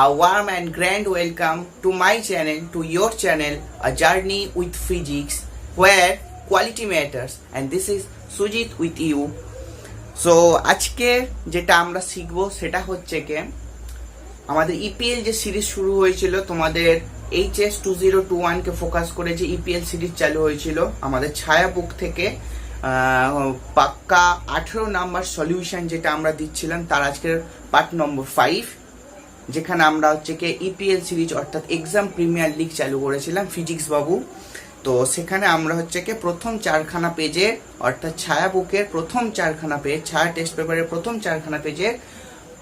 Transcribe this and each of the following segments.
A warm and grand welcome to my channel, to your channel, A Journey with Physics, where quality matters. And this is Sujit with you. So আজকে যেটা আমরা শিখবো সেটা হচ্ছে কি আমাদের EPL যে সিরিজ শুরু হয়েছিল, তোমাদের HS 2021 কে ফোকাস করে যে ইপিএল সিরিজ চালু হয়েছিল আমাদের ছায়া বুক থেকে, পাক্কা 18 নাম্বার সলিউশন যেটা আমরা দিচ্ছিলাম তার আজকের পার্ট নম্বর 5, যেখানে আমরা হচ্ছে কি ইপিএল সিরিজ অর্থাৎ এক্সাম প্রিমিয়ার লিগ চালু করেছিলাম ফিজিক্স বাবু। তো সেখানে আমরা হচ্ছে কি প্রথম 4খানা পেজে অর্থাৎ ছায়া বুকের প্রথম 4খানা পেজ, ছায়া টেস্ট পেপারের প্রথম 4খানা পেজে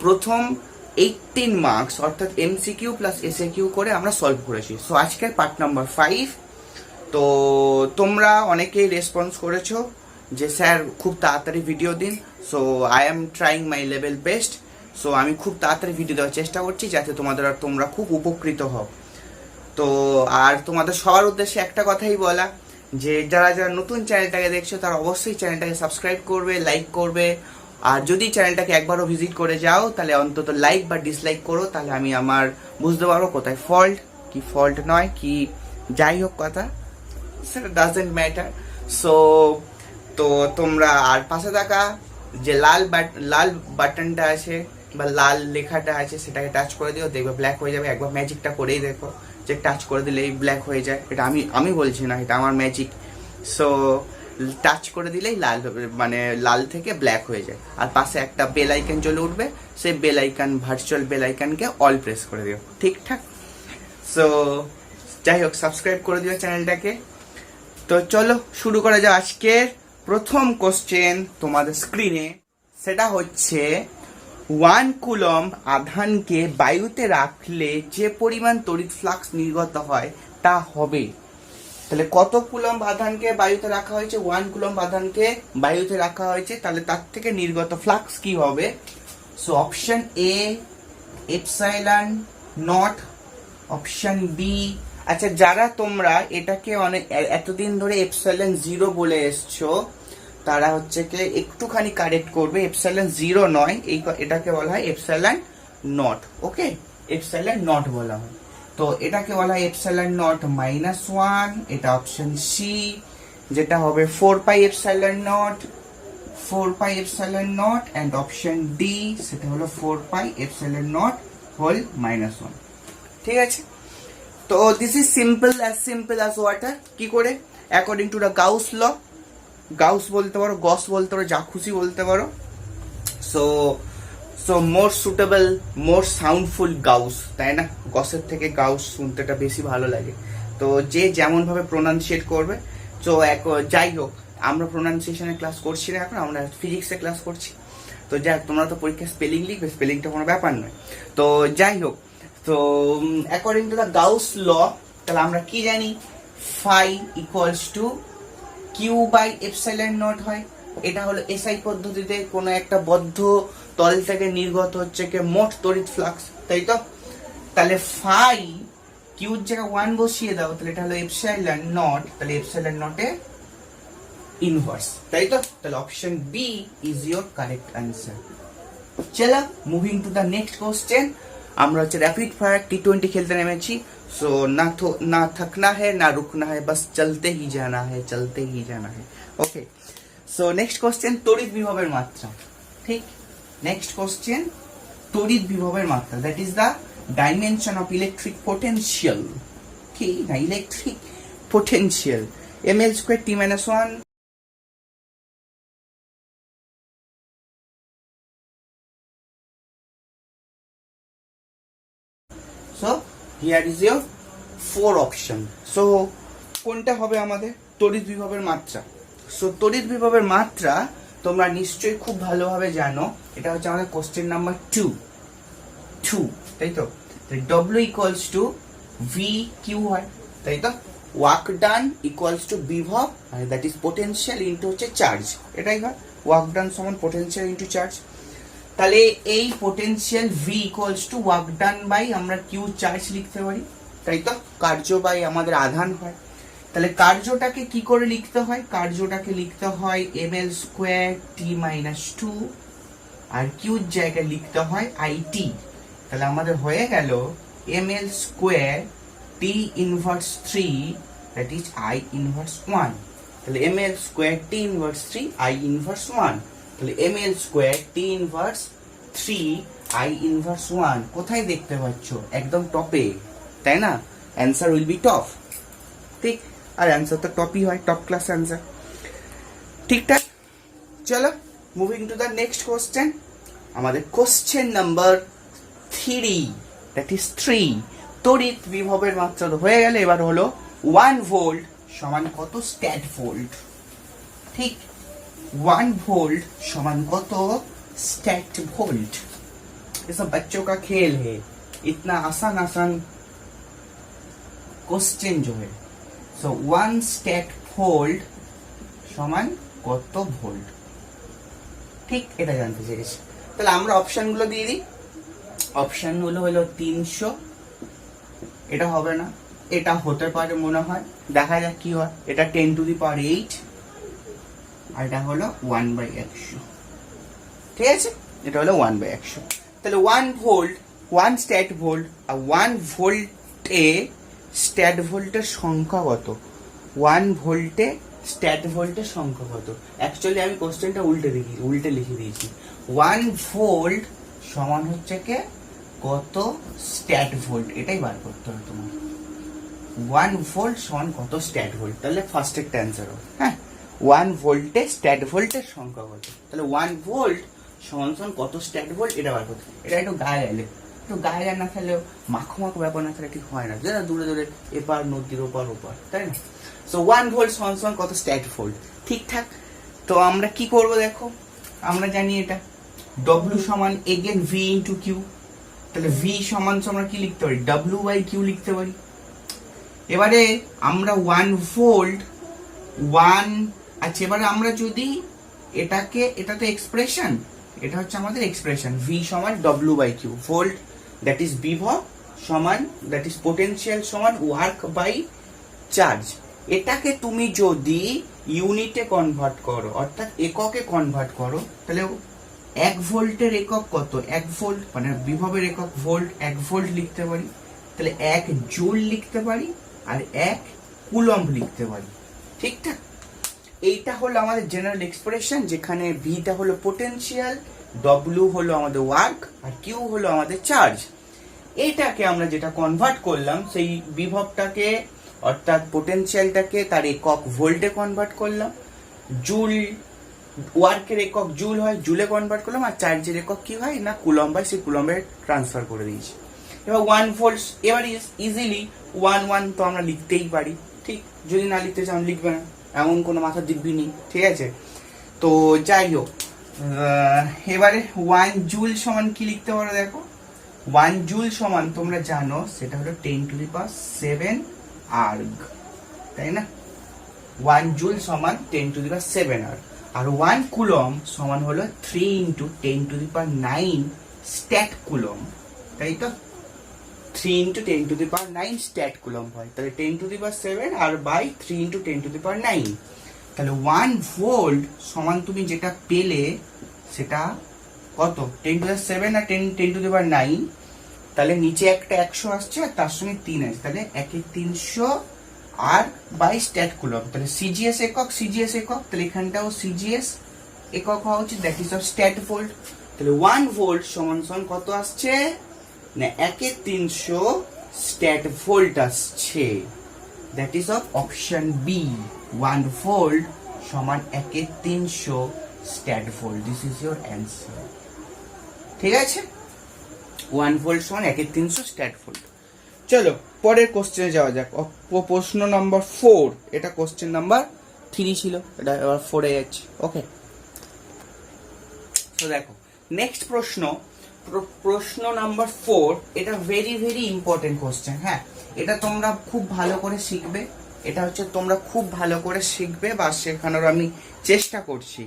প্রথম 18 মার্কস অর্থাৎ এমসিকিউ প্লাস এসএকিউ করে আমরা সলভ করেছি। সো আজকের পার্ট নাম্বার 5। তো তোমরা অনেকেই রেসপন্স করেছো যে স্যার খুব তাড়াতাড়ি ভিডিও দিন। So I am trying my level best. So আমি খুব তাড়াতাড়ি ভিডিও দেওয়ার চেষ্টা করছি যাতে তোমরা খুব উপকৃত হও। তো আর তোমাদের সবার উদ্দেশ্যে একটা কথাই বলা, যে যারা যারা নতুন চ্যানেলটাকে দেখছো তারা অবশ্যই চ্যানেলটাকে সাবস্ক্রাইব করবে, লাইক করবে। আর যদি চ্যানেলটাকে একবারও ভিজিট করে যাও তাহলে অন্তত লাইক বা ডিসলাইক করো, তাহলে আমি আমার বুঝতে পারবো কোথায় ফল্ট কি ফল্ট নয়, কি যাই হোক কথা, সেটা ডাজেন্ট ম্যাটার। সো তো তোমরা আর পাশে থাকা যে লাল বাটনটা আছে বা লাল লেখাটা আছে সেটাকে টাচ করে দিও, দেখবে ব্ল্যাক হয়ে যাবে। একবার ম্যাজিকটা করেই দেখো যে টাচ করে দিলেই ব্ল্যাক হয়ে যায়। এটা আমি বলছি না, এটা আমার ম্যাজিক। সো টাচ করে দিলেই লাল হবে, মানে লাল থেকে ব্ল্যাক হয়ে যায়। আর পাশে একটা বেল আইকন চলে উঠবে, সেই বেল আইকন ভার্চুয়াল বেল আইকনকে অল প্রেস করে দিও, ঠিকঠাক। সো যাই হোক, সাবস্ক্রাইব করে দিও চ্যানেলটাকে। তো চলো শুরু করা যাক আজকের প্রথম কোশ্চেন তোমাদের স্ক্রিনে। সেটা হচ্ছে 1 কুলম্ব আধানকে বায়ুতে রাখলে যে পরিমাণ তড়িৎ ফ্লাক্স নির্গত হয় তা হবে। তাহলে কত কুলম্ব আধানকে বায়ুতে রাখা হয়েছে? 1 কুলম্ব আধানকে বায়ুতে রাখা হয়েছে, তাহলে তার থেকে নির্গত ফ্লাক্স কি হবে? So option A epsilon nought, option B, আচ্ছা যারা তোমরা এটাকে অনেক এতদিন ধরে এপসাইলন 0 বলে এসছো তারা হচ্ছে কি একটুখানি কারেক্ট করবে, এপসাইলন 0 নয়, এটাকে বলা হয় epsilon not. Okay, epsilon not বলা হয়। তো এটাকে বলা হয় এপসাইলন নট -1, এটা অপশন সি, যেটা হবে 4 pi epsilon nought, and option D সেটা হলো 4 পাই এপসাইলন নট হোল -1। ঠিক আছে, তো this is simple as water. কি করে? According to the Gauss law, Gauss বলতে পারো, গস বলতে পারো, যা খুশি বলতে পারো। So more suitable, more soundful Gauss, তাই না? গসের থেকে গাউস শুনতেটা বেশি ভালো লাগে। তো যে যেমন ভাবে প্রোনাউন্সিয়েট করবে। তো যাই হোক, আমরা প্রোনাউন্সিয়েশনের ক্লাস করছি না এখন, আমরা ফিজিক্সের ক্লাস করছি। তো যাই হোক, তোমরা তো পরীক্ষায় স্পেলিং লিখবে, স্পেলিংটা কোনো ব্যাপার নয়। তো যাই হোক, তো according to the Gauss law, তাহলে আমরা কি জানি? Phi equals to Q by epsilon nought হয়। এটা হলো এসআই পদ্ধতিতে কোনো একটা বদ্ধ তল থেকে নির্গত হচ্ছে কি মোট তড়িৎ ফ্লাক্স, তাই তো? তাহলে ফাই কিউর জায়গায় 1 বসিয়ে দাও, তাহলে এটা হলো এপসাইলন নট, তাহলে এপসাইলন নটের ইনভার্স, তাই তো? তাহলে option B is your correct answer. চলো moving to the next question. আমরা হচ্ছে র্যাপিড ফায়ার T20 খেলতে নেমেছি। सो ना थकना है ना रुकना है, बस चलते ही जाना है। ओके, सो नेक्स्ट क्वेश्चन तড়িৎ বিভবের মাত্রা। ঠিক, নেক্সট কোশ্চেন তড়িৎ বিভবের মাত্রা, that is the dimension of electric potential. কি না, electric potential ml² T-1। So here is your 4 option. So কোনটা হবে আমাদের তড়িৎ বিভবের মাত্রা? সো তড়িৎ বিভবের মাত্রা তোমরা নিশ্চয়ই খুব ভালোভাবে জানো, এটা হচ্ছে আমাদের কোশ্চেন নাম্বার 2, তাই তো? W equals to V Q হয়, তাই তো? ওয়ার্ক ডান ইকুয়ালস টু বিভব, আর দ্যাট ইজ পোটেনশিয়াল ইনটু হচ্ছে চার্জ, এটাই হয়। ওয়ার্ক ডান সমান পোটেনশিয়াল ইনটু চার্জ। তাহলে এই potential V equals to work done by আমরা কিউ চার্জ লিখতে পারি, তাই তো? কার্য বাই আমাদের আধান হয়। তাহলে কার্যটাকে কি করে লিখতে হয়? কার্যটাকে লিখতে হয় ml² T-2, আর কিউর জায়গায় লিখতে হয় IT, তাহলে আমাদের হয়ে গেল ml square T inverse 3 that is I inverse 1। তাহলে ml square T inverse 3 I inverse 1। তাহলে ml square T inverse 3 I inverse 1 কোথায় দেখতে পাচ্ছ? একদম টপে, তাই না? অ্যান্সার উইল বি টপ, ঠিক? আর অ্যান্সার তো টপই হয়, টপ ক্লাস অ্যান্সার, ঠিকঠাক। চলো moving to the next question. আমাদের কোশ্চেন নাম্বার 3, দ্যাট ইজ 3। তড়িৎ বিভবের মাত্রা তো হয়ে গেলে, এবার হলো 1 ভোল্ট সমান কত স্ট্যাট ভোল্ট, ঠিক? 1 ভোল্ট সমান কত स्टैट वोल्ट। ये सब बच्चों का खेल है, इतना आसान आसान क्वेश्चन जो है। सो 1 स्टैट वोल्ट সমান কত ভোল্ট, ঠিক? এটা জানতে চেয়েছি। তাহলে আমরা অপশনগুলো দিয়ে দিই। অপশনগুলো হলো 300, এটা হবে না, এটা হতে পারে মনে হয়, দেখা যাক কি হয়। এটা 10⁸, আর এটা হলো 1/100, ঠিক আছে? এটা হলো 1/100। তাহলে 1 ভোল্ট, 1 স্ট্যাট ভোল্ট, আর 1 ভোল্টে স্ট্যাট ভোল্টের সংখ্যা কত? 1 ভোল্টে স্ট্যাট ভোল্টের সংখ্যা কত? অ্যাকচুয়ালি আমি কোশ্চেনটা উল্টে লিখে দিয়েছি। 1 ভোল্ট সমান হচ্ছে কে কত স্ট্যাট ভোল্ট, এটাই বার করতে হবে তোমার। 1 ভোল্ট সমান কত স্ট্যাট ভোল্ট, তাহলে ফার্স্ট একটা অ্যান্সার হবে। হ্যাঁ, 1 ভোল্টে স্ট্যাট ভোল্টের সংখ্যা কত, তাহলে 1 ভোল্ট সমান সমান কত স্ট্যাট ভোল্ট, এটা বার করতে। এটা একটু গায়ে এলে, একটু গায়ে না খেলেও মাখো ব্যাপার না খেলে ঠিক হয় না, যারা দূরে দূরে এপার নদীর ওপার, তাই না? সো 1 ভোল্ট সমান সমান কত স্ট্যাট ভোল্ট, ঠিকঠাক। তো আমরা কি করব দেখো, আমরা জানি এটা W সমান এগেন V ইন্টু কিউ। তাহলে V সমান আমরা কি লিখতে পারি? W/Q লিখতে পারি। এবারে আমরা 1 ভোল্ট 1, আচ্ছা এবারে আমরা যদি এটাকে, এটা তো এক্সপ্রেশন, এটা হচ্ছে আমাদের এক্সপ্রেশন। V সমান W/Q, ভোল্ট দ্যাট ইজ বিভব সমান, দ্যাট ইজ পোটেনশিয়াল সমান ওয়ার্ক বাই চার্জ। এটাকে তুমি যদি ইউনিটে কনভার্ট করো, অর্থাৎ এককে কনভার্ট করো, তাহলে 1 ভোল্টের একক কত? 1 ভোল্ট মানে বিভবের একক ভোল্ট, 1 ভোল্ট লিখতে পারি। তাহলে 1 জুল লিখতে পারি, আর 1 কুলম্ব লিখতে পারি, ঠিকঠাক। এইটা হলো আমাদের জেনারেল এক্সপ্রেশন, যেখানে ভিটা হলো পোটেনশিয়াল, ডব্লিউ হলো আমাদের ওয়ার্ক, আর কিউ হলো আমাদের চার্জ। এইটাকে আমরা যেটা কনভার্ট করলাম, সেই বিভবটাকে অর্থাৎ পোটেনশিয়ালটাকে তার একক ভোল্টে কনভার্ট করলাম, জুল ওয়ার্কের একক জুল হয়, জুলে কনভার্ট করলাম, আর চার্জের একক কি হয় না কুলম্ব হয়, সেই কুলম্বে ট্রান্সফার করে দিয়েছি। এবার 1 ভোল্ট, এবার ইজিলি 1 তো আমরা লিখতেই পারি, ঠিক? যদি না লিখতে চান লিখবে না, এমন কোনো মাথার দিব্যি নেই, ঠিক আছে? তো যাই হোক, এবারে 1 জুল সমান কি লিখতে পারো দেখো। 1 জুল সমান তোমরা জানো সেটা হলো 10⁷ আর্গ, তাই না? 1 জুল সমান 10⁷ আর্গ, আর 1 কুলম্ব সমান হলো 3 × 10⁹ স্ট্যাট কুলম্ব, তাই তো? 3 × 10⁹ স্ট্যাট কুলম্ব হয়। তাহলে 10⁷ আর বাই 3 × 10⁹। তাহলে 1 ভোল্ট সমান তুমি যেটা পেলে সেটা কত? 10⁷ আর 10⁹। তাহলে নিচে একটা 100 আসছে আর তার সঙ্গে 3 আছে, তাহলে 1/300 আর বাই স্ট্যাট কুলম্ব। তাহলে সিজিএস একক, সিজিএস একক, তাহলে এখানটাও সিজিএস একক হওয়া উচিত, that is of stat volt. তাহলে 1 ভোল্ট সমান কত আসছে না 1/300 স্ট্যাট ভোল্ট আসছে, that is of option B. 1 volt সমান 1/300 stat volt, this is your answer, ঠিক আছে? 1 ভোল্ট সমান 1/300 স্ট্যাট ভোল্ট। চলো পরের কোশ্চেনে যাওয়া যাক। প্রশ্ন নাম্বার 4, এটা কোশ্চেন নাম্বার 3 ছিল, এটা এবার 4 এ যাচ্ছে। ওকে, তো দেখো নেক্সট প্রশ্ন নাম্বার 4, এটা ভেরি ভেরি ইম্পর্টেন্ট কোশ্চেন। হ্যাঁ, এটা তোমরা খুব ভালো করে শিখবে, এটা হচ্ছে তোমরা খুব ভালো করে শিখবে বা শেখানোর আমি চেষ্টা করছি।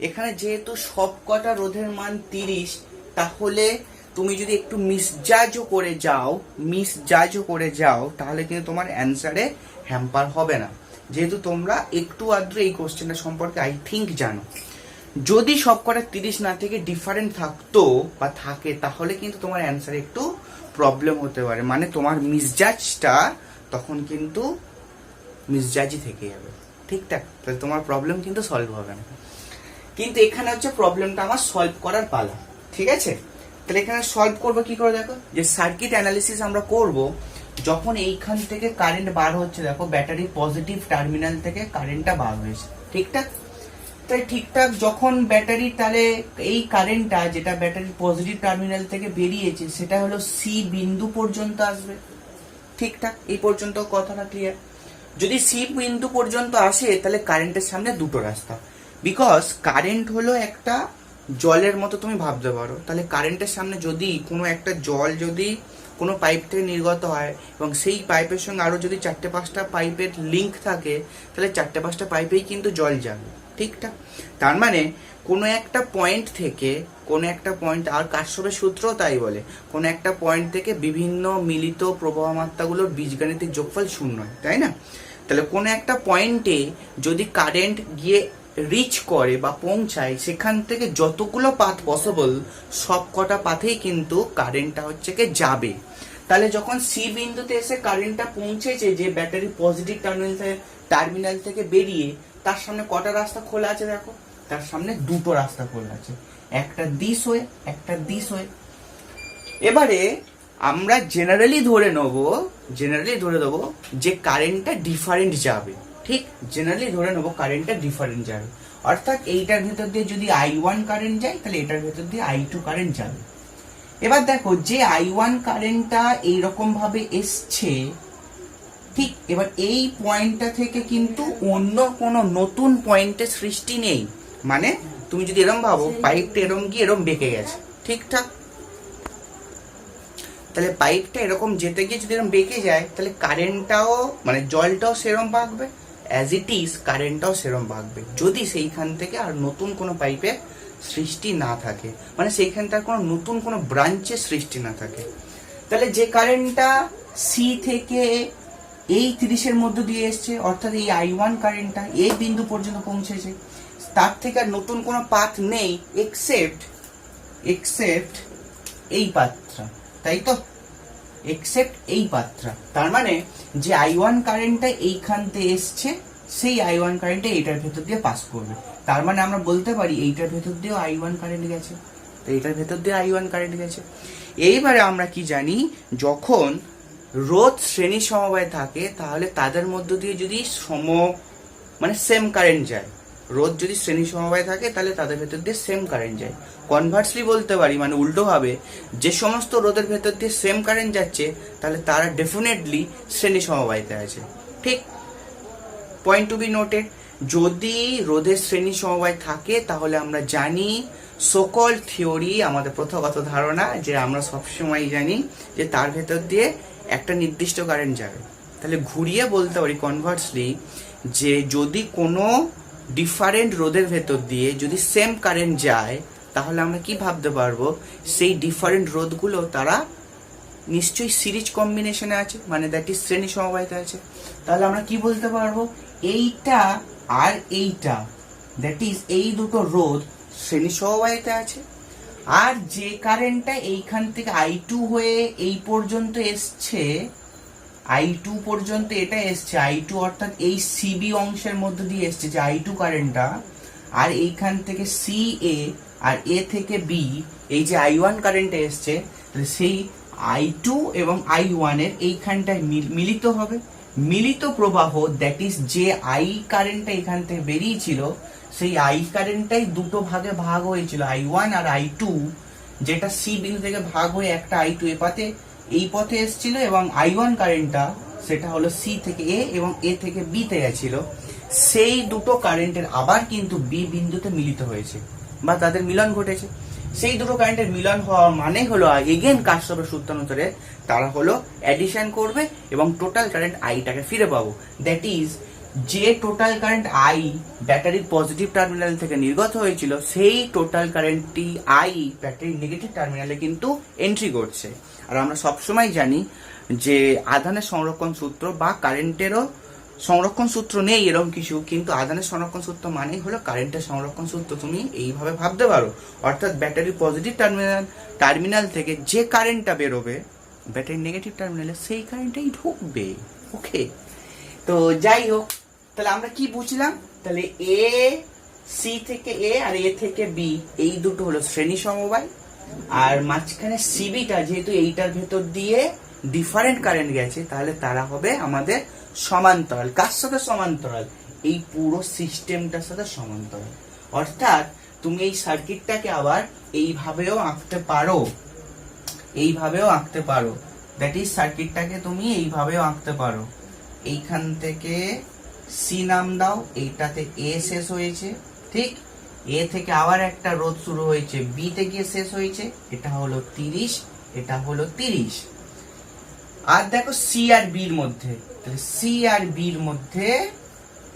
এখানে যেহেতু সবকটা রোধের মান 30, তাহলে তুমি যদি একটু মিসজাজও করে যাও তাহলে কিন্তু তোমার অ্যান্সারে হ্যাম্পার হবে না, যেহেতু তোমরা একটু আধটু এই কোশ্চেনটা সম্পর্কে আই থিঙ্ক জানো। যদি সবকটা 30 না থেকে ডিফারেন্ট থাকতো বা থাকে, তাহলে কিন্তু তোমার অ্যান্সার একটু প্রবলেম হতে পারে, মানে তোমার মিসজাজটা তখন কিন্তু মিসজাজই থেকে যাবে, ঠিকঠাক? তাহলে তোমার প্রবলেম কিন্তু সলভ হবে না। কিন্তু এখানে হচ্ছে প্রবলেমটা আমার সলভ করার পালা, ঠিক আছে? তাহলে এখানে সলভ করবো কি করে, দেখো যে সার্কিট অ্যানালিসিস আমরা করব যখন এইখান থেকে কারেন্ট বার হচ্ছে, দেখো ব্যাটারি পজিটিভ টার্মিনাল থেকে কারেন্টটা বার হয়েছে, ঠিকঠাক? তাই ঠিকঠাক যখন ব্যাটারি, তাহলে এই কারেন্টটা যেটা ব্যাটারি পজিটিভ টার্মিনাল থেকে বেরিয়েছে সেটা হলো সি বিন্দু পর্যন্ত আসবে, ঠিকঠাক? এই পর্যন্ত কথাটা ক্লিয়ার? যদি সি বিন্দু পর্যন্ত আসে তাহলে কারেন্টের সামনে দুটো রাস্তা, বিকজ কারেন্ট হলো একটা জলের মতো তুমি ভাবতে পারো। তাহলে কারেন্টের সামনে যদি কোনো একটা জল যদি কোনো পাইপ থেকে নির্গত হয় এবং সেই পাইপের সঙ্গে আরো যদি 4-5টা পাইপের লিঙ্ক থাকে, তাহলে 4-5টা পাইপেই কিন্তু জল যাবে, ঠিকঠাক? তার মানে কোনো একটা পয়েন্ট থেকে, কোনো একটা পয়েন্ট, আর কার্শফের সূত্রও তাই বলে, কোনো একটা পয়েন্ট থেকে বিভিন্ন মিলিত প্রবাহ মাত্রাগুলোর বীজগাণিতিক যোগফল 0 হয়, তাই না? তাহলে কোনো একটা পয়েন্টে যদি কারেন্ট গিয়ে রিচ করে বা পৌঁছায়, সেখান থেকে যতগুলো পাথ পসিবল সব কটা পাথেই কিন্তু কারেন্টটা হচ্ছে কি যাবে। তাহলে যখন সি বিন্দুতে এসে কারেন্টটা পৌঁছেছে, যে ব্যাটারি পজিটিভ টার্মিনাল থেকে বেরিয়ে, তার সামনে কটা রাস্তা খোলা আছে, দেখো তার সামনে দুটো রাস্তা খোলা আছে, একটা দিস ওয়ে, একটা দিস ওয়ে। এবারে আমরা জেনারেলি ধরে নেবো যে কারেন্টটা ডিফারেন্ট যাবে, ঠিক? জেনারেলি ধরে নেবো কারেন্টটা ডিফারেন্ট যাবে, অর্থাৎ এইটার ভেতর দিয়ে যদি I1 কারেন্ট যায়, তাহলে এটার ভেতর দিয়ে I2 কারেন্ট যাবে। এবার দেখো যে I1 কারেন্টটা এইরকম ভাবে এসছে, ঠিক? এবার এই পয়েন্টটা থেকে কিন্তু অন্য কোনো নতুন পয়েন্টের সৃষ্টি নেই, মানে তুমি যদি এরম ভাবো পাইপটা এরম গিয়ে এরম বেঁকে গেছে, ঠিকঠাক? তাহলে পাইপটা এরকম যেতে গিয়ে যদি এরকম বেঁকে যায়, তাহলে কারেন্টটাও, মানে জলটাও সেরম ভাগবে, অ্যাজ ইট ইজ কারেন্টটাও সেরম ভাগবে, যদি সেইখান থেকে আর নতুন কোনো পাইপের সৃষ্টি না থাকে, মানে সেইখানটার কোনো নতুন কোনো ব্রাঞ্চের সৃষ্টি না থাকে। তাহলে যে কারেন্টটা সি থেকে এই 30-এর মধ্য দিয়ে এসছে, অর্থাৎ এই I1 কারেন্টটা এই বিন্দু পর্যন্ত পৌঁছেছে, তার থেকে আর নতুন কোনো পাথ নেই এক্সেপ্ট এই পাথটা, তাই তো? এক্সেপ্ট এই পাথটা। তার মানে যে I1 কারেন্টটা এইখান থেকে এসছে, সেই I1 কারেন্টটা এইটার ভেতর দিয়ে পাস করবে। তার মানে আমরা বলতে পারি এইটার ভেতর দিয়েও I1 কারেন্ট গেছে, তো এইটার ভেতর দিয়ে I1 কারেন্ট গেছে। এইবারে আমরা কি জানি, যখন রোধ শ্রেণী সমবায় থাকে, তাহলে তাদের মধ্য দিয়ে যদি মানে সেম কারেন্ট যায়, রোধ যদি শ্রেণী সমবায় থাকে তাহলে তাদের ভেতর দিয়ে সেম কারেন্ট যায়। কনভার্সলি বলতে পারি, মানে উল্টো ভাবে, যে সমস্ত রোধের ভেতর দিয়ে সেম কারেন্ট যাচ্ছে, তাহলে তারা ডেফিনেটলি শ্রেণী সমবায়তে আছে, ঠিক? Point to be noted. যদি রোধের শ্রেণী সমবায় থাকে, তাহলে আমরা জানি সকল থিওরি, আমাদের প্রথাগত ধারণা, যে আমরা সবসময় জানি যে তার ভেতর দিয়ে একটা নির্দিষ্ট কারেন্ট যাবে। তাহলে ঘুরিয়ে বলতে পারি কনভার্সলি, যে যদি কোনো ডিফারেন্ট রোধের ভেতর দিয়ে যদি সেম কারেন্ট যায়, তাহলে আমরা কি ভাবতে পারবো, সেই ডিফারেন্ট রোধগুলো তারা নিশ্চয়ই সিরিজ কম্বিনেশনে আছে, মানে দ্যাট ইজ শ্রেণী সমবায়তে আছে। তাহলে আমরা কি বলতে পারবো, এইটা আর এইটা, দ্যাট ইজ এই দুটো রোধ শ্রেণী সমবায়তে আছে। আর যে কারেন্টটা এইখান থেকে I2 হয়ে এই পর্যন্ত এসছে, I2 পর্যন্ত এটা এসছে, I2 অর্থাৎ এই CB অংশের মধ্যে দিয়ে এসছে যে I2 কারেন্টটা, আর এইখান থেকে CA আর A থেকে B এই যে I1 কারেন্টটা এসছে, তাহলে সেই I2 এবং I1 এর এইখানটায় মিলিত হবে, মিলিত প্রবাহ, দ্যাট ইজ যে I কারেন্টটা এখান থেকে বেরিয়েছিল, সেই I কারেন্টটাই দুটো ভাগে ভাগ হয়েছিল, I1 আর I2, যেটা C বিন্দু থেকে ভাগ হয়ে একটা I2 এই পথে এসেছিল, এবং I1 কারেন্টটা সেটা হলো C থেকে A এবং A থেকে B তে গেছিল। সেই দুটো কারেন্টের আবার কিন্তু B বিন্দুতে মিলিত হয়েছে বা তাদের মিলন ঘটেছে। সেই দুটো কারেন্টের মিলন হওয়া মানে হলো এগেন কার্শফের সূত্র অনুসারে তারা হলো অ্যাডিশন করবে এবং টোটাল কারেন্ট আইটাকে ফিরে পাবো। দ্যাট ইজ যে টোটাল কারেন্ট আই ব্যাটারির পজিটিভ টার্মিনাল থেকে নির্গত হয়েছিল, সেই টোটাল কারেন্টটি আই ব্যাটারির নেগেটিভ টার্মিনালে কিন্তু এন্ট্রি করছে। আর আমরা সবসময় জানি যে আধানের সংরক্ষণ সূত্র বা কারেন্টেরও সংরক্ষণ সূত্র নেই এরকম কিছু, কিন্তু আধানের সংরক্ষণ সূত্র মানেই হলো কারেন্টের সংরক্ষণ সূত্র। তুমি এইভাবে ভাবতে পারো, অর্থাৎ ব্যাটারির পজিটিভ টার্মিনাল থেকে যে কারেন্টটা বেরোবে ব্যাটারির নেগেটিভ টার্মিনালে সেই কারেন্টটাই ঢুকবে। ওকে, তো যাই হোক, তাহলে আমরা কি বুঝলাম? তাহলে এ সি থেকে এ আর এ থেকে বি এই দুটো হলো শ্রেণী সমবায়, আর মাঝখানে সিবিটা যেহেতু এইটার ভেতর দিয়ে ডিফারেন্ট কারেন্ট গেছে, তাহলে তারা হবে আমাদের সমান্তরাল। কার সাথে সমান্তরাল? এই পুরো সিস্টেমটার সাথে সমান্তরাল। অর্থাৎ তুমি এই সার্কিটটাকে আবার এইভাবেও আঁকতে পারো, এইভাবেও আঁকতে পারো। দ্যাট ইজ সার্কিটটাকে তুমি এইভাবেও আঁকতে পারো। এইখান থেকে সি নাম দাও, এইটাতে এ শেষ হয়েছে, ঠিক? এ থেকে আবার একটা রোধ শুরু হয়েছে, বি তে গিয়ে শেষ হয়েছে, এটা হলো 30, এটা হলো 30। আর দেখো সি আর বির মধ্যে, তাহলে সি আর বির মধ্যে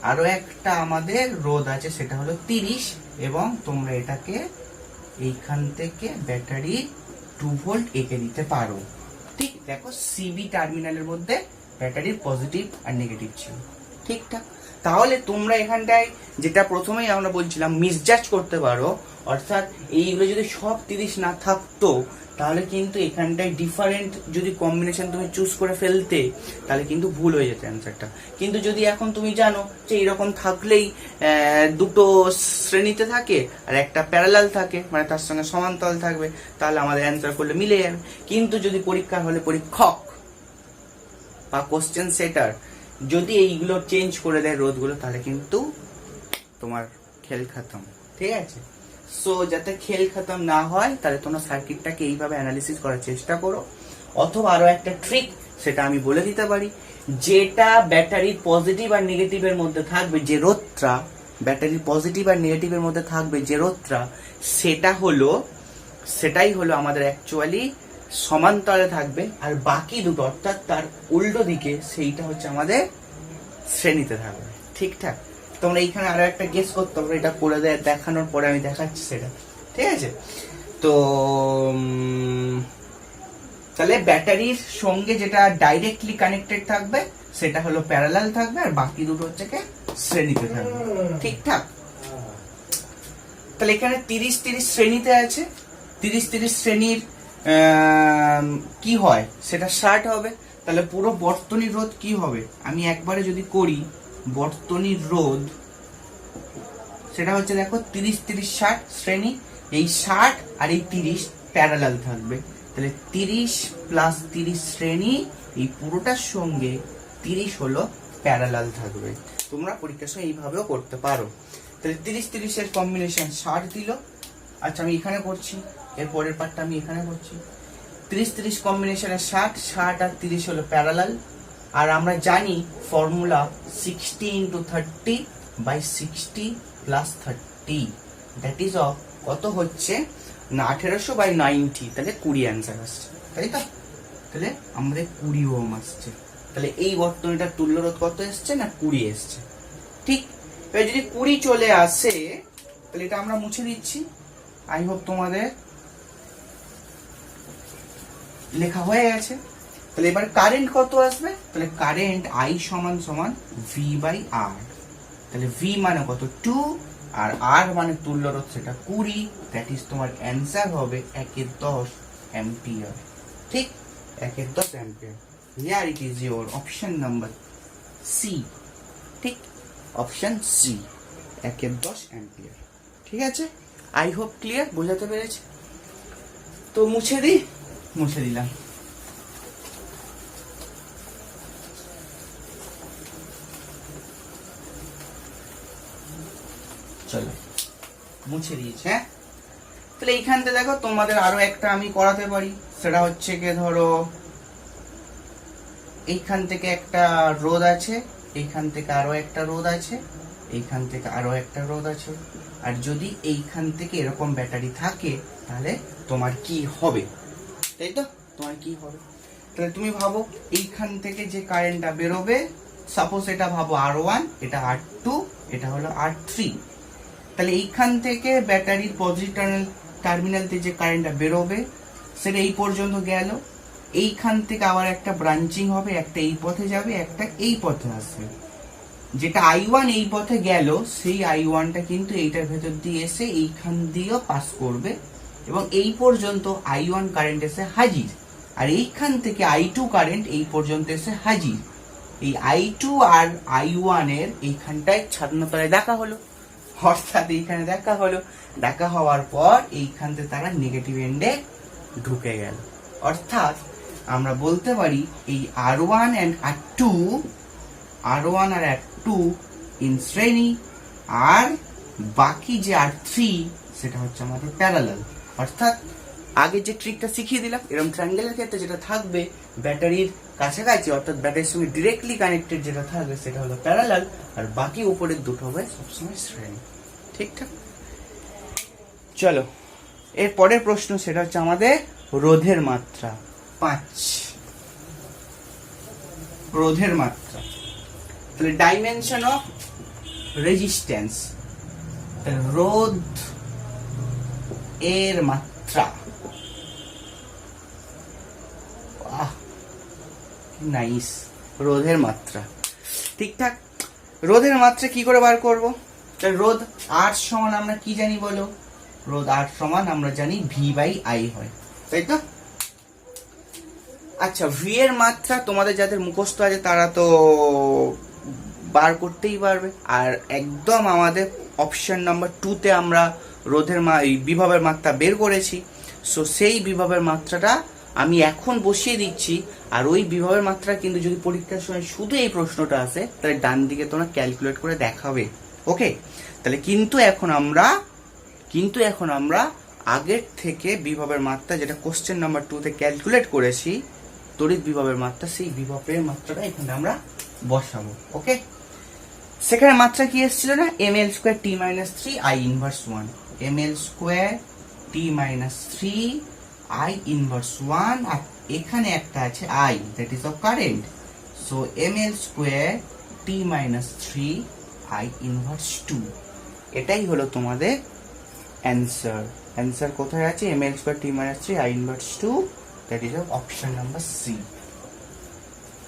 আরো একটা আমাদের রোধ আছে, সেটা হলো 30, এবং তোমরা এটাকে এইখান থেকে ব্যাটারি 2 ভোল্ট এঁকে দিতে পারো। ঠিক, দেখো সিবি টার্মিনালের মধ্যে ব্যাটারির পজিটিভ আর নেগেটিভ ছিল, ঠিকঠাক। তাহলে তোমরা এখানটায় যেটা প্রথমেই আমরা বলছিলাম মিসজাজ করতে পারো, অর্থাৎ এইগুলো যদি সব 30 না থাকতো তাহলে কিন্তু এখানটায় ডিফারেন্ট যদি কম্বিনেশন তুমি চুজ করে ফেলতে তাহলে কিন্তু ভুল হয়ে যেত অ্যান্সারটা। কিন্তু যদি এখন তুমি জানো যে এরকম থাকলেই দুটো শ্রেণীতে থাকে আর একটা প্যারালাল থাকে, মানে তার সঙ্গে সমান্তরাল থাকবে, তাহলে আমাদের অ্যান্সার করলে মিলে যাবে। কিন্তু যদি পরীক্ষার হলে পরীক্ষক বা কোশ্চেন সেটার যদি এইগুলো চেঞ্জ করে দেয় রোধগুলো, তাহলে কিন্তু তোমার খেল খতম, ঠিক আছে? সো যাতে খেল খতম না হয় তাহলে তোমরা সার্কিটটাকে এইভাবে অ্যানালিসিস করার চেষ্টা করো। অথবা আরো একটা ট্রিক, সেটা আমি বলে দিতে পারি, যেটা ব্যাটারির পজিটিভ আর নেগেটিভের মধ্যে থাকবে যে রোধটা, ব্যাটারির পজিটিভ আর নেগেটিভের মধ্যে থাকবে যে রোধটা, সেটাই হলো আমাদের অ্যাকচুয়ালি সমান্তরালে থাকবে, আর বাকি দুটো অর্থাৎ তার উল্টো দিকে সেইটা হচ্ছে আমাদের শ্রেণীতে থাকবে, ঠিকঠাক? তোমরা এইখানে আরো একটা গেস করতে পারো, এটা করে দেখানোর পরে আমি দেখাচ্ছি সেটা, ঠিক আছে? তো তাহলে ব্যাটারির সঙ্গে যেটা ডাইরেক্টলি কানেক্টেড থাকবে সেটা হলো প্যারালাল থাকবে, আর বাকি দুটো হচ্ছে শ্রেণীতে থাকবে, ঠিকঠাক? তাহলে এখানে 30-30 শ্রেণীতে আছে, 30-30 শ্রেণীর কি হয় সেটা 60 হবে। তাহলে পুরো বর্তনীর রোধ কি হবে? আমি একবারে যদি করি বর্তনীর রোধ, সেটা হচ্ছে দেখো 30-30-60 শ্রেণী, এই 60 আর এই 30 প্যারালাল থাকবে, তাহলে 30 প্লাস 30 শ্রেণী, এই পুরোটার সঙ্গে 30 হলো প্যারালাল থাকবে। তোমরা পরীক্ষার সময় এইভাবেও করতে পারো। তাহলে 30-30 এর কম্বিনেশন 60 দিল। আচ্ছা, আমি এখানে করছি, এর পরের পার্টটা আমি এখানে করছি। 30-30 কম্বিনেশনে 60 আর 30 হলো প্যারালাল। আর আমরা জানি formula 60x30/60 + 30, that is of কত হচ্ছে না 1800/90, তাহলে 20 অ্যান্সার আসছে, তাই তো? তাহলে আমাদের 20 ওহম আসছে। তাহলে এই বর্তনীটার তুল্য রোধ কত এসছে না 20 এসছে, ঠিক? এবার যদি 20 চলে আসে তাহলে এটা আমরা মুছে দিচ্ছি। আই হোপ তোমাদের লেখা হয়ে গেছে। তাহলে এবার কারেন্ট কত আসবে? তাহলে কারেন্ট I সমান V/R। তাহলে V মানে কত? 2, আর R মানে তুল্য রোধ সেটা 20, দ্যাট ইজ তোমার অ্যান্সার হবে 1/10 অ্যাম্পিয়ার, ঠিক? 1/10 ampere. Here it is your option number C, ঠিক? অপশন সি, 1/10 অ্যাম্পিয়ার, ঠিক আছে? আই হোপ ক্লিয়ার, বোঝাতে পেরেছি? তো মুছে দিলাম। চলো, মুছে দিয়েছি। হ্যাঁ, তাহলে এইখানতে দেখো তোমাদের আরো একটা আমি করাতে পারি, সেটা হচ্ছে কি, ধরো এইখান থেকে একটা রোধ আছে, এইখান থেকে আরো একটা রোধ আছে, এইখান থেকে আরো একটা রোধ আছে, আর যদি এইখান থেকে এরকম ব্যাটারি থাকে তাহলে তোমার কি হবে, তাই তো? তোমার কি হবে? তাহলে তুমি ভাবো এইখান থেকে যে কারেন্টটা বেরোবে, সাপোজ এটা ভাবো R1, এটা R2, এটা হলো R3। তাহলে এইখান থেকে ব্যাটারির পজিটিভ টার্মিনালতে যে কারেন্টটা বেরোবে সেটা এই পর্যন্ত গেল, এইখান থেকে আবার একটা ব্রাঞ্চিং হবে, একটা এই পথে যাবে, একটা এই পথে আসবে। যেটা I1 এই পথে গেল সেই I1টা কিন্তু এইটার ভেতর দিয়ে এসে এইখান দিয়েও পাস করবে এবং এই পর্যন্ত I1 কারেন্ট এসে হাজির, আর এইখান থেকে I2 কারেন্ট এই পর্যন্ত এসে হাজির। এই I2 আর I1 এর এইখানটায় ছাদনাতলায় দেখা হলো, অর্থাৎ এইখানে দেখা হলো। দেখা হওয়ার পর এইখান থেকে তারা নেগেটিভ এন্ডে ঢুকে গেল। অর্থাৎ আমরা বলতে পারি এই R1 and R2 R R2 in শ্রেণী, আর বাকি যে R3 সেটা হচ্ছে আমাদের প্যারালাল। অর্থাৎ আগে যে ট্রিকটা শিখিয়ে দিলাম, এরকম ট্রায়াঙ্গেলের ক্ষেত্রে যেটা থাকবে ব্যাটারির কাছাকাছি, অর্থাৎ ব্যাটারির সঙ্গে ডিরেক্টলি কানেক্টেড যেটা থাকবে সেটা হলো প্যারালাল, আর বাকি উপরের দুটো হবে সবসময় শ্রেণী। ঠিকঠাক? চলো এর পরের প্রশ্ন, সেটা হচ্ছে আমাদের রোধের মাত্রা। 5 রোধের মাত্রা, তাহলে ডাইমেনশন অফ রেজিস্ট্যান্স, রোধ এর মাত্রা। নাইস, রোধের মাত্রা। ঠিকঠাক, রোধের মাত্রা কি করে বার করব? তাহলে রোধ R সমান আমরা কি জানি বলো? রোধ R সমান আমরা জানি V/I হয়, তাই তো? আচ্ছা, V এর মাত্রা তোমাদের যাদের মুখস্থ আছে তারা তো বার করতেই পারবে, আর একদম আমাদের অপশন নাম্বার 2 তে আমরা রোধের বিভবের মাত্রা বের করেছি। সো সেই বিভবের মাত্রাটা আমি এখন বসিয়ে দিচ্ছি, আর ওই বিভবের মাত্রা কিন্তু যদি পরীক্ষার সময় শুধু এই প্রশ্নটা আসে তাহলে ডান দিকে তোমরা ক্যালকুলেট করে দেখাবে। ওকে, তাহলে কিন্তু এখন আমরা আগের থেকে বিভবের মাত্রা যেটা কোশ্চেন নাম্বার 2 তে ক্যালকুলেট করেছি, তড়িৎ বিভবের মাত্রা, সেই বিভবের মাত্রাটা এখানে আমরা বসাবো। ওকে, সেখানে মাত্রা কি এসেছিল না? ml² t-3 I inverse 1, ml² t-3 I inverse 1, আর এখানে একটা আছে I, that is of current. So ml² t-3 I inverse 2, এটাই হলো তোমাদের অ্যান্সার। অ্যান্সার কোথায় আছে? ml² t-3 I inverse 2, that is option number C.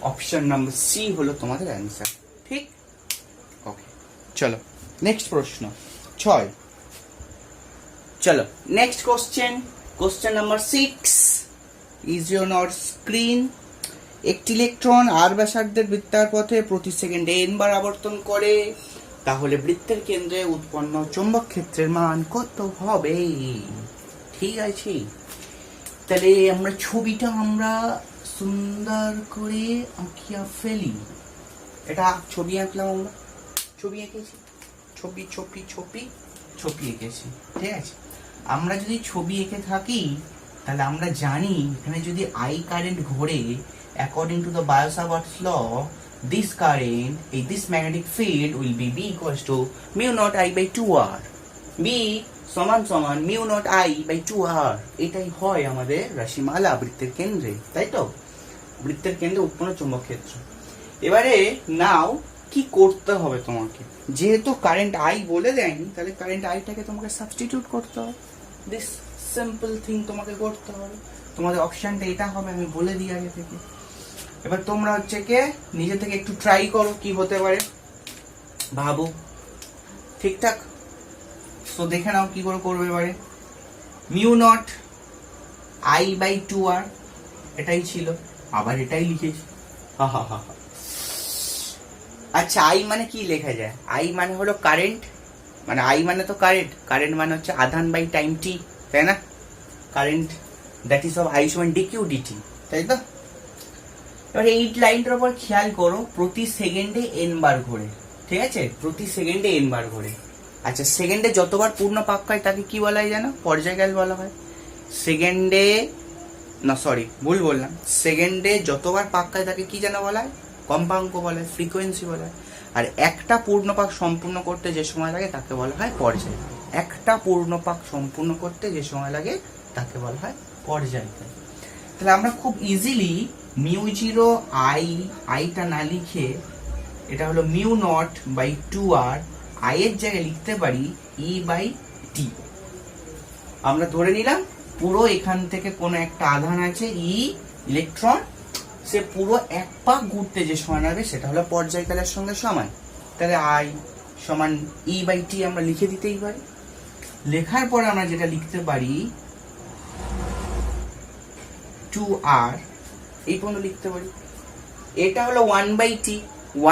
Option number C হলো তোমাদের অ্যান্সার। ঠিক? ওকে, চলো নেক্সট প্রশ্ন 6। চলো next question number 6 is on our screen. একটি ইলেকট্রন আর ব্যাসার্ধের বৃত্তাকার পথে প্রতি সেকেন্ডে n বার আবর্তন করে, তাহলে বৃত্তের কেন্দ্রে উৎপন্ন চৌম্বক ক্ষেত্রের মান কত হবে? ঠিক আছে, তাহলে আমরা ছবিটা সুন্দর করে আঁকিয়া ফেলি। এটা ছবি আঁকলাম, আমরা ছবি এঁকেছি, ছবি এঁকেছি। ঠিক আছে, আমরা যদি ছবি এঁকে থাকি তাহলে আমরা জানি এখানে যদি I কারেন্ট ঘোরে, according to the Biot Savart's law, this current, this magnetic field will be B equals to mu naught I by 2R. B সমান mu naught I by 2R. এটাই হয় আমাদের রাশিমালা বৃত্তের কেন্দ্রে, তাই তো? বৃত্তের কেন্দ্রে উৎপন্ন চৌম্বক ক্ষেত্র। এবারে নাও কি করতে হবে তোমাকে, যেহেতু কারেন্ট I বলে দেয়নি, তাহলে কারেন্ট Iটাকে তোমাকে সাবস্টিটিউট করতে হবে। দিস সিম্পল থিং তোমাকে করতে হবে। তোমাদের অপশনটা এটা হবে, আমি বলে দিই আগে থেকে। এবার তোমরা হচ্ছে কে নিজে থেকে একটু ট্রাই করো কি হতে পারে, ভাবো। ঠিকঠাক? তো দেখে নাও কি করে করবে। এবারে mu not I by 2R, এটাই ছিল, আবার এটাই লিখেছি। আচ্ছা, I মানে কি লেখা যায়? I মানে হলো কারেন্ট, মানে I মানে তো কারেন্ট মানে হচ্ছে আধান বাই টাইম t, তাই না? Current that is of I সমান dq dt, তাই তো? এবার এই লাইনটার উপর খেয়াল করো, প্রতি সেকেন্ডে n বার ঘোরে। ঠিক আছে, প্রতি সেকেন্ডে n বার ঘোরে। আচ্ছা, সেকেন্ডে যতবার পূর্ণ পাক হয় তাকে কি বলা হয় জানো? পর্যায়কাল বলা হয়। সেকেন্ডে না, সরি ভুল বললাম, সেকেন্ডে যতবার পাক হয় তাকে কি যেন বলা হয়? কম্পাঙ্ক বলা হয়, ফ্রিকোয়েন্সি বলা হয়। আর একটা পূর্ণপাক সম্পূর্ণ করতে যে সময় লাগে তাকে বলা হয় পর্যায়কাল। একটা পূর্ণপাক সম্পূর্ণ করতে যে সময় লাগে তাকে বলা হয় পর্যায়কাল। তাহলে আমরা খুব ইজিলি μ0 আইটা না লিখে, এটা হলো mu not by 2R, I এর জায়গায় লিখতে পারি E বাই T। আমরা ধরে নিলাম পুরো এখান থেকে কোনো একটা আধান আছে E ইলেকট্রন, সে পুরো এক পাক ঘুরতে যে সময় লাগবে সেটা হলো পর্যায়কালের সঙ্গে সমান, তাহলে আই সমান ই বাই টি আমরা লিখে দিতেই পারি। লেখার পর আমরা যেটা লিখতে পারি 2r এই পর্যন্ত লিখতে পারি। এটা হলো 1/t,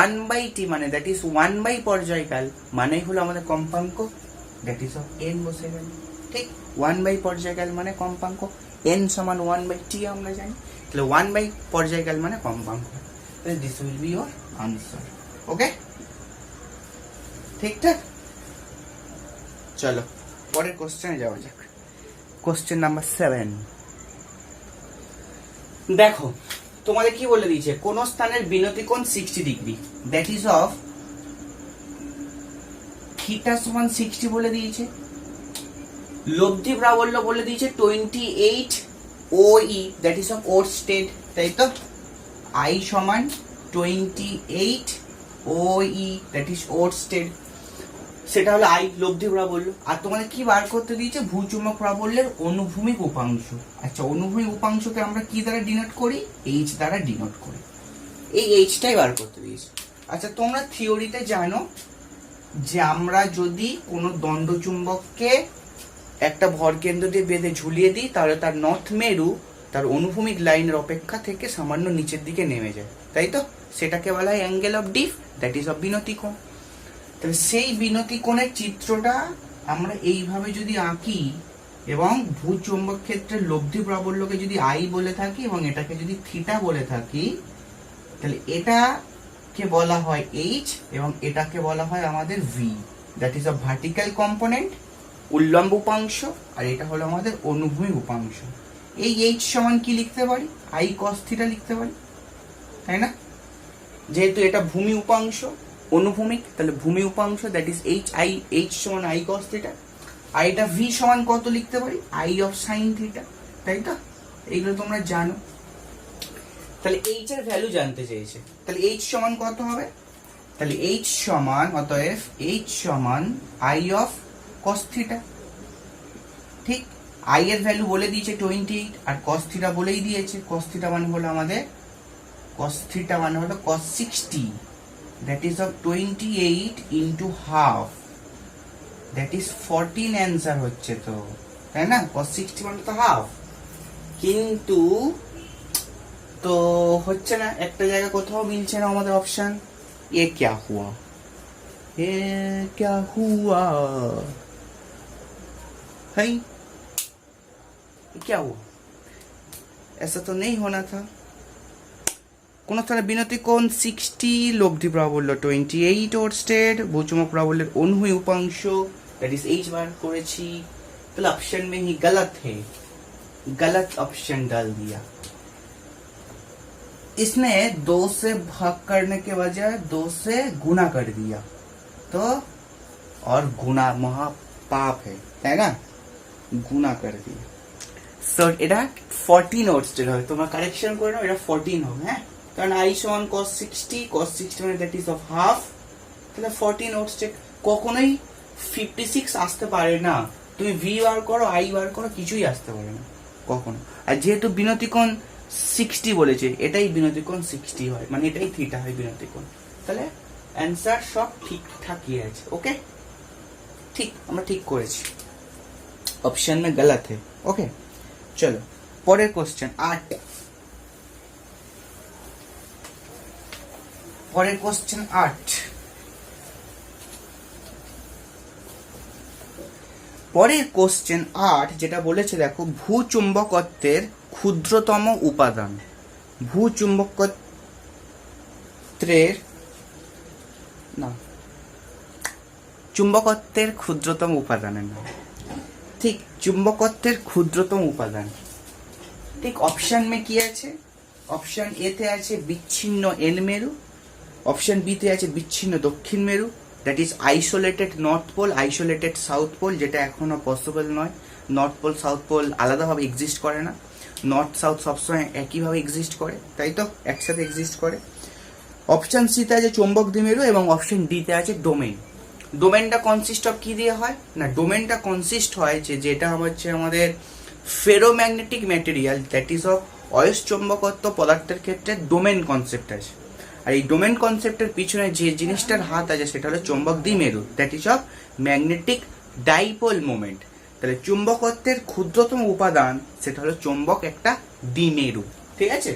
1/t মানে দ্যাট ইজ 1 পর্যায়কাল মানে হলো আমাদের কম্পাঙ্ক, দ্যাট ইজ অফ n বসে গেল। ঠিক, 1 পর্যায়কাল মানে কম্পাঙ্ক, n সমান 1/t আমরা জানি, তাহলে 1 পর্যায়কাল মানে কম্পাঙ্ক। This will be your answer. Okay, ঠিকঠাক। চলো পরের কোশ্চেনে যাওয়া যাক। Question number 7। দেখো তোমাদের কি বলে দিয়েছে, কোন স্থানের বিনতি কোণ 60 degree, that is of theta সমান 60 বলে দিয়েছে। লব্ধি প্রাবল্য বলে দিয়েছে 28 OE, that is of Oersted, তাই তো। I সমান 28 OE, দ্যাট ইজ ওরস্টেড, সেটা হলো আই লব্ধি প্রাবল্য। আর তোমাদের কি বার করতে দিয়েছে, ভূচুম্বক প্রাবল্যের অনুভূমিক উপাংশ। আচ্ছা, অনুভূমিক উপাংশকে আমরা কি দ্বারা ডিনোট করি, এইচ দ্বারা ডিনোট করি, এই এইচটাই বার করতে দিয়েছে। আচ্ছা, তোমরা থিওরিতে জানো যে আমরা যদি কোনো দণ্ডচুম্বককে একটা ভরকেন্দ্র দিয়ে বেঁধে ঝুলিয়ে দিই তাহলে তার নর্থ মেরু তার অনুভূমিক লাইনের অপেক্ষা থেকে সামান্য নিচের দিকে নেমে যায়, তাই তো। সেটাকে বলা হয় angle of dip, that is of বিনতি কোণ। তাহলে সেই বিনতি কোণের চিত্রটা আমরা এইভাবে যদি আঁকি এবং ভূচুম্বক ক্ষেত্রে লব্ধি প্রাবল্যকে যদি আই বলে থাকি এবং এটাকে যদি থিটা বলে থাকি, তাহলে এটাকে বলা হয় এইচ এবং এটাকে বলা হয় আমাদের V, that is of vertical component, উল্লম্ব উপাংশ, আর এটা হলো আমাদের অনুভূমিক উপাংশ। এই এইচ সমান কি লিখতে পারি, আই কস থিটা লিখতে পারি, তাই না। যেহেতু এটা ভূমি উপাংশ অনুভূমিক, তাহলে ভূমি উপাংশ that is H I, H সমান আই কস থিটা। আর এটা ভি সমান কত লিখতে পারি, আই অফ সাইন থিটা, তাই তো। এইগুলো তোমরা জানো। তাহলে এইচ এর ভ্যালু জানতে চেয়েছে, তাহলে এইচ সমান কত হবে, তাহলে এইচ সমান, অতএব এইচ সমান আই অফ কস থিটা। ঠিক, আই এর ভ্যালু বলে দিয়েছে 28 আর কস থিটা বলেই দিয়েছে। কস থিটা মানে হলো আমাদের, কস থিটা মানে হলো কস 60, that is of 28 into half, that is 14 answer হচ্ছে তো, তাই না। cos 60 মানে তো হাফ, কিন্তু তো হচ্ছে না, একটা জায়গা কোথাও মিলছে না আমাদের অপশন। এ क्या हुआ, এ क्या हुआ, है क्या हुआ, ऐसा तो नहीं होना था। কোন স্থানে বিনতি কোণ 60, লব্ধি প্রাবল্য 28 ওরস্টেড, ভূচুম্বক প্রাবল্যের অনুভূমিক উপাংশ दैट इज एच बार করেছি। তাহলে ऑप्शन में ही गलत है, गलत ऑप्शन डाल दिया। इसने 2 से भाग करने के बजाय 2 से गुना कर दिया, तो और गुना महापाप है, তাই না, গুণা করে দিই। সো এটা 14 ওরস্টেড হবে, তোমরা কারেকশন করে নাও, এটা 14 হবে। হ্যাঁ, কারণ আই সমান cos 60, cos 60 মানে দ্যাট ইজ অফ হাফ, তাহলে 14 ওরস্টেড। কখনোই 56 আসতে পারে না, তুমি ভি বার করো আই বার করো কিছুই আসতে পারে না কখনো। আর যেহেতু বিনতি কোণ 60 বলেছে, এটাই বিনতি কোণ 60 হয়, মানে এটাই থিটা হয় বিনতি কোণ। তাহলে অ্যান্সার সব ঠিকঠাকই আছে। ওকে, ঠিক, আমরা ঠিক করেছি, ऑप्शन में गलत है। ओके, चलो পরের কোশ্চেন 8। পরের কোশ্চেন 8। পরের কোশ্চেন 8 যেটা বলেছে, দেখো ভূচুম্বকত্বের ক্ষুদ্রতম উপাদান, ভূচুম্বকত্বের না, চুম্বকত্বের ক্ষুদ্রতম উপাদানের নাম। ঠিক, চুম্বকত্বের ক্ষুদ্রতম উপাদান। ঠিক, অপশন মে কি আছে, অপশন এ তে আছে বিচ্ছিন্ন এন মেরু, অপশন বি তে আছে বিচ্ছিন্ন দক্ষিণ মেরু, that is isolated north pole, isolated south pole, যেটা এখনো পসিবল নয়। নর্থ পোল সাউথ পোল আলাদাভাবে এক্সিস্ট করে না, নর্থ সাউথ সবসময় একইভাবে এক্সিস্ট করে, তাই তো, একসাথে এক্সিস্ট করে। অপশন সি তে আছে চৌম্বক দ্বিমেরু এবং অপশন ডি তে আছে ডোমেন। ডোমেনটা কনসিস্ট অফ কি দিয়ে হয় না, ডোমেনটা কনসিস্ট হয় যেটা হচ্ছে আমাদের ferromagnetic material, that is of অয়স্ক চৌম্বকত্ব পদার্থের ক্ষেত্রে ডোমেন কনসেপ্ট আছে। আর এই ডোমেন কনসেপ্টের পিছনে যে জিনিসটার হাত আছে সেটা হলো চুম্বক দ্বিমেরু, that is of magnetic dipole moment. তাহলে চুম্বকত্বের ক্ষুদ্রতম উপাদান সেটা হলো চুম্বক একটা দ্বিমেরু, ঠিক আছে।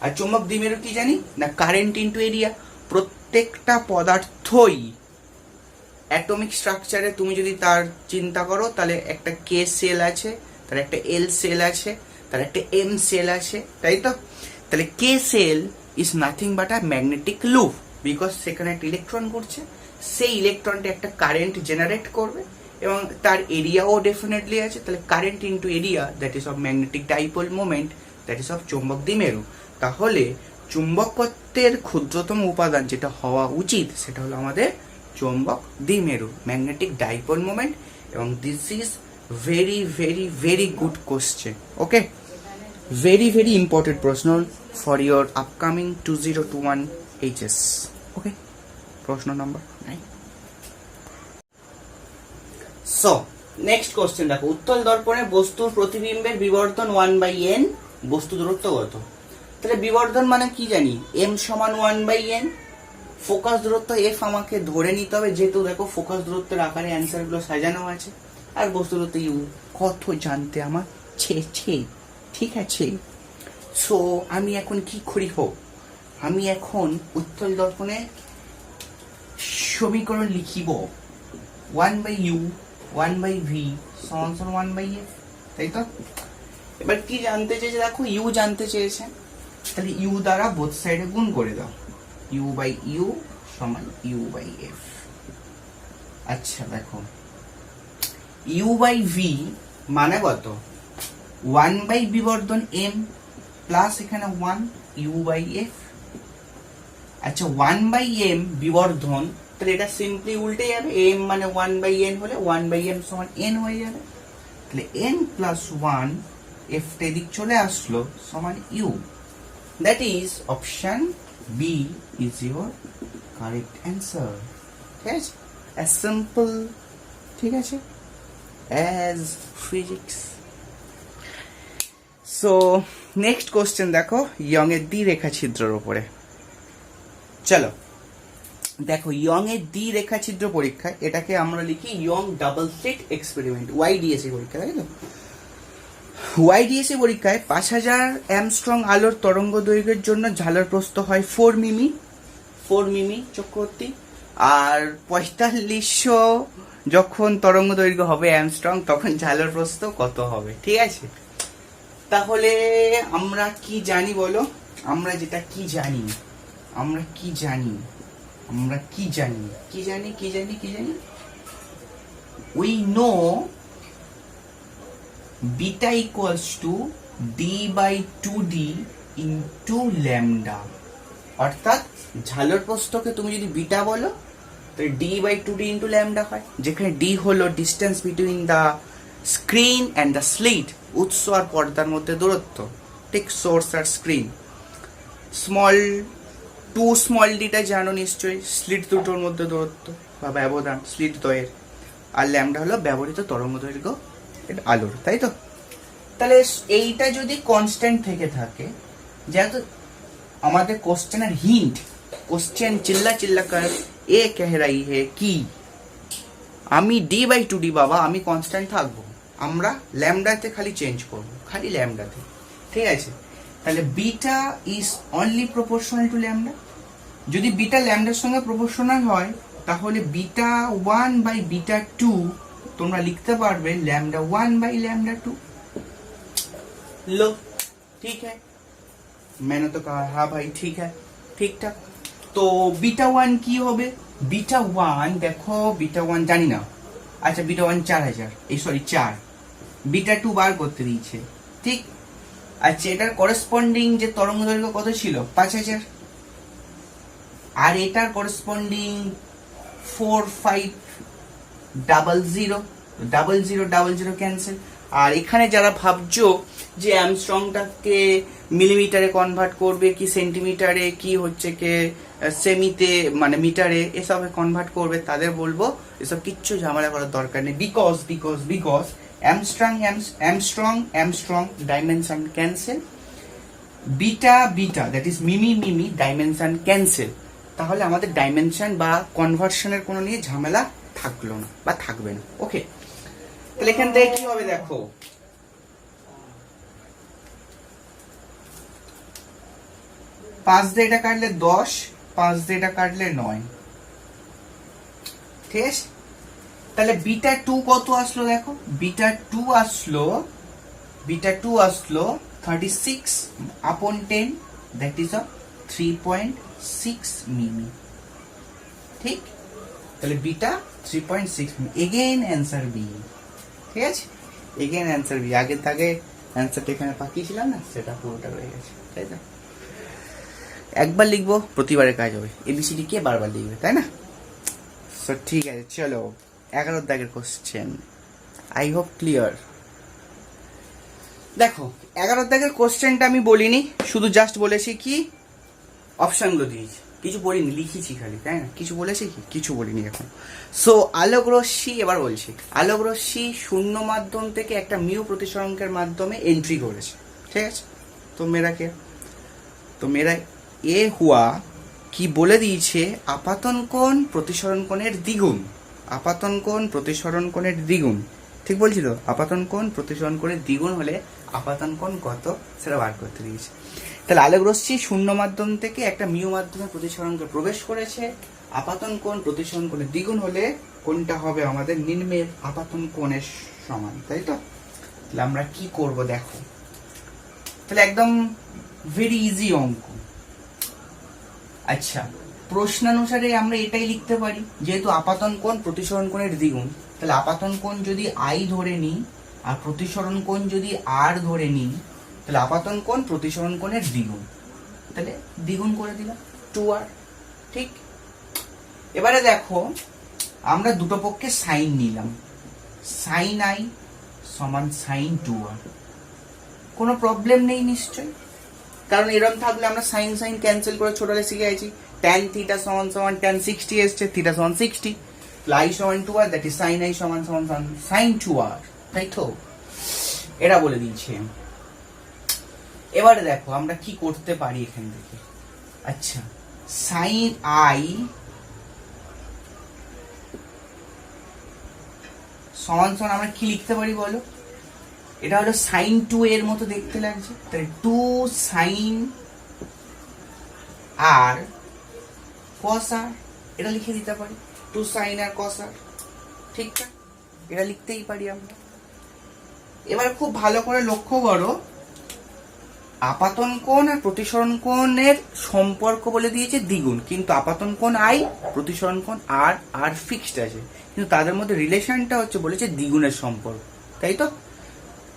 আর চুম্বক দ্বিমেরু কি জানি না, কারেন্ট ইনটু এরিয়া। প্রত্যেকটা পদার্থই অ্যাটমিক স্ট্রাকচারে তুমি যদি তার চিন্তা করো, তাহলে একটা কে সেল আছে, তার একটা এল সেল আছে, তার একটা এম সেল আছে, তাই তো। তাহলে K shell is nothing but a magnetic loop, because সেখানে একটা ইলেকট্রন ঘুরছে, সেই ইলেকট্রনটা একটা কারেন্ট জেনারেট করবে এবং তার এরিয়াও ডেফিনেটলি আছে। তাহলে current into area, that is of magnetic dipole moment, that is of চুম্বক দ্বিমেরু। তাহলে চুম্বকত্বের ক্ষুদ্রতম উপাদান যেটা হওয়া উচিত সেটা হলো আমাদের চুম্বক দ্বিমেরু, ম্যাগনেটিক ডাইপোল মোমেন্ট। এবং this is very very very good question, okay, very very important প্রশ্ন ফর ইয়োর আপকামিং 2021 HS, ওকে। প্রশ্ন নম্বর 9। সো নেক্সট কোশ্চেন দেখো, উত্তল দর্পণে বস্তুর প্রতিবিম্বের বিবর্ধন 1/n, বস্তু দূরত্ব কত? তাহলে বিবর্ধন মানে কি জানি, m সমান 1/n। ফোকাস দূরত্ব f আমাকে ধরে নিতে হবে, যেহেতু দেখো ফোকাস দূরত্বের আকারে অ্যান্সার গুলো সাজানো আছে। আর বস্তু দূরত্ব u, কত জানতে আমার ছে, ঠিক আছে। সো আমি এখন কি করি হোক, আমি এখন উত্তল দর্পণে সমীকরণ লিখিব 1/u 1/v সমান 1/f, তাই তো। এবার কি জানতে চেয়েছে দেখো, u জানতে চেয়েছে, তাহলে u দ্বারা বোথ সাইডে গুণ করে দাও, u/u সমান u/f। আচ্ছা দেখো, u/v মানে কত, 1 বিবর্ধন m প্লাস এখানে 1 u/f। আচ্ছা 1/m বিবর্ধন, তাহলে এটা সিম্পলি উল্টে যাবে, m মানে 1/n হলে 1/m সমান n হয়ে যাবে। তাহলে n প্লাস 1 f টা এদিক চলে আসলো সমান u, that is option B is your correct answer, ঠিক আছে, as simple, ঠিক আছে, as physics। So next question দেখো, ইয়ং এর দ্বি রেখা ছিদ্রের উপরে। চলো দেখো, ইয়ং এর দ্বি রেখা ছিদ্র পরীক্ষা, এটাকে আমরা লিখি young double slit experiment, YDSE পরীক্ষা, তাই তো। YDSE পরীক্ষায় 5000 অ্যামস্ট্রং আলোর তরঙ্গ দৈর্ঘ্যের জন্য ঝালর প্রস্থ হয় 4 মিমি চক্রবর্তী, আর 4500 যখন তরঙ্গ দৈর্ঘ্য হবে অ্যামস্ট্রং, তখন ঝালর প্রস্থ কত হবে, ঠিক আছে। তাহলে আমরা কি জানি বলো, আমরা যেটা কি জানি, we know beta equals to d/2d into lambda, অর্থাৎ ঝালর প্রস্থকে তুমি যদি বিটা বলো তাহলে d/2d into lambda হয়, যেখানে d হলো distance between the screen and the slit, উৎস আর পর্দার মধ্যে দূরত্ব, ঠিক, সোর্স আর স্ক্রিন। স্মল ডিটা জানো নিশ্চয়ই, স্লিট দুটোর মধ্যে দূরত্ব বা ব্যবধান স্লিট দ্বয়ের, আর ল্যামডা হলো ব্যবহৃত তরঙ্গ দৈর্ঘ্য আলোর, তাই তো। তাহলে এইটা যদি কনস্ট্যান্ট থেকে থাকে, যেহেতু আমাদের কোশ্চেনের হিন্ট, কোশ্চেন চিল্লা কর এ কহ রহি হে কি আমি d/2d বাবা, আমি কনস্ট্যান্ট থাকবো, আমরা ল্যামডাতে খালি চেঞ্জ করবো, খালি ল্যামডাতে, ঠিক আছে। তাহলে beta is only proportional to lambda. যদি বিটা ল্যামডার সঙ্গে প্রপোর্শনাল হয়, তাহলে বিটা 1/β2 তোমরা লিখতে পারবে लैम्डा 1/λ2। लो ठीक है, मैंने तो कहा हाँ भाई ठीक है, ठीक ठाक। तो बीटा 1 की होबे, बीटा 1 देखो, बीटा 1 জানি না, আচ্ছা बीटा 1 4000, এই সরি 4, बीटा 2 বার করতে দিয়েছে, ঠিক। আচ্ছা এটার করেসপন্ডিং যে তরঙ্গ দৈর্ঘ্য কত ছিল, 5000, আর এটার করেসপন্ডিং 4500, 0000 ক্যান্সেল। আর এখানে যারা ভাবছো যে অ্যামস্ট্রংটাকে মিলিমিটারে কনভার্ট করবে কি সেন্টিমিটারে কি হচ্ছে কে সেমিতে মানে মিটারে এসবে কনভার্ট করবে, তাদের বলবো এসব কিচ্ছু ঝামেলা করার দরকার নেই, because Armstrong dimension cancel, beta beta that is Mimi Mimi dimension cancel, তাহলে আমাদের ডাইমেনশন বা কনভার্সনের কোনো নিয়ে ঝামেলা থাকলো না বা থাকবে না। ওকে, তাহলে এখান থেকে কি হবে দেখো, 5 দিয়ে এটা কাটলে 10, 5 দিয়ে এটা কাটলে 9, ঠিক আছে। তাহলে বিটা 2 কত আসলো দেখো, বিটা 2 আসলো 36 upon 10, that is a 3.6 মিমি, ঠিক। তাহলে বিটা 3.6 মিমি, এগেইন অ্যান্সার বি, ঠিক আছে, এগেইন অ্যান্সার বি। আগের দাগে অ্যান্সারটা এখানে পাকিয়েছিলাম না, সেটা পুরোটা রয়ে গেছে, তাই না। একবার লিখবো প্রতিবারের কাজ হবে, এবিসিডি কে বারবার লিখবে, তাই না। সো ঠিক আছে, চলো 11 দাগের কোশ্চেন, আই হোপ ক্লিয়ার। দেখো 11 দাগের কোশ্চেনটা আমি বলিনি, শুধু জাস্ট বলেছি কি অপশনগুলো দিয়েছি, কিছু বলিনি, লিখেছি খালি, তাই না, কিছু বলেছি কি, কিছু বলিনি এখন। সো আলোক রশ্মি, এবার বলছি, আলোক রশ্মি শূন্য মাধ্যম থেকে একটা মিউ প্রতিসরাঙ্কের মাধ্যমে এন্ট্রি করেছে, ঠিক আছে। তো মেরা এ হুয়া কি বলে দিয়েছে, আপাতন কোণ প্রতিসরণ কোণের দ্বিগুণ, আপাতন কোণ প্রতিসরণ কোণের দ্বিগুণ, ঠিক বলছি তো, আপাতন কোণ প্রতিসরণ কোণের দ্বিগুণ হলে আপাতন কোণ কত সেটা বার করতে দিয়েছে। তাহলে আলোক রশ্মি শূন্য মাধ্যম থেকে একটা মিউ মাধ্যমে প্রতিসরণকে প্রবেশ করেছে, আপাতন কোণ প্রতিসরণ কোণের দ্বিগুণ হলে কোনটা হবে আমাদের নিম্নের আপাতন কোণের সমান, তাই তো। তাহলে আমরা কি করব দেখো, তাহলে একদম ভেরি ইজি অঙ্ক। আচ্ছা, প্রশ্নানুসারে আমরা এটাই লিখতে পারি, যেহেতু আপাতন কোণ প্রতিসরণ কোণের দ্বিগুণ, তাহলে আপাতন কোণ যদি আই ধরে নিই আর প্রতিসরণ কোণ যদি আর ধরে নিই, তাহলে আপাতন কোণ প্রতিসরণ কোণের দ্বিগুণ, তাহলে দ্বিগুণ করে দিলাম 2r, ঠিক। এবারে দেখো আমরা দুটো পক্ষে সাইন নিলাম, সাইন আই সমান সাইন 2r, কোনো প্রবলেম নেই নিশ্চয়, কারণ এরকম থাকলে আমরা সাইন সাইন ক্যান্সেল করে ছোটবেলা শিখে গেছি, tan থিটা সমান সমান tan 60 এসছে, থিটা সমান 60, i সমান 2r, that is sin i সমান সমান sin 2r, তাই তো, এটা বলে দিয়েছে। এবারে দেখো আমরা কি করতে পারি এখান থেকে। আচ্ছা, sin i সমান সমান আমরা কি লিখতে পারি বলো, এটা হলো sin 2 এর মতো দেখতে লাগছে, তাহলে 2 sin r cos r, এটা লিখে দিতে পারি 2 sin r cos r, ঠিক না, এটা লিখতেই পারি আমরা। এবার খুব ভালো করে লক্ষ্য করো, আপাতন কোণ আর প্রতিসরণ কোণের সম্পর্ক বলে দিয়েছে দ্বিগুণ, কিন্তু আপাতন কোণ আই, প্রতিসরণ কোণ আর, আর ফিক্সড আছে, কিন্তু তাদের মধ্যে রিলেশনটা হচ্ছে বলেছে দ্বিগুণের সম্পর্ক, তাই তো।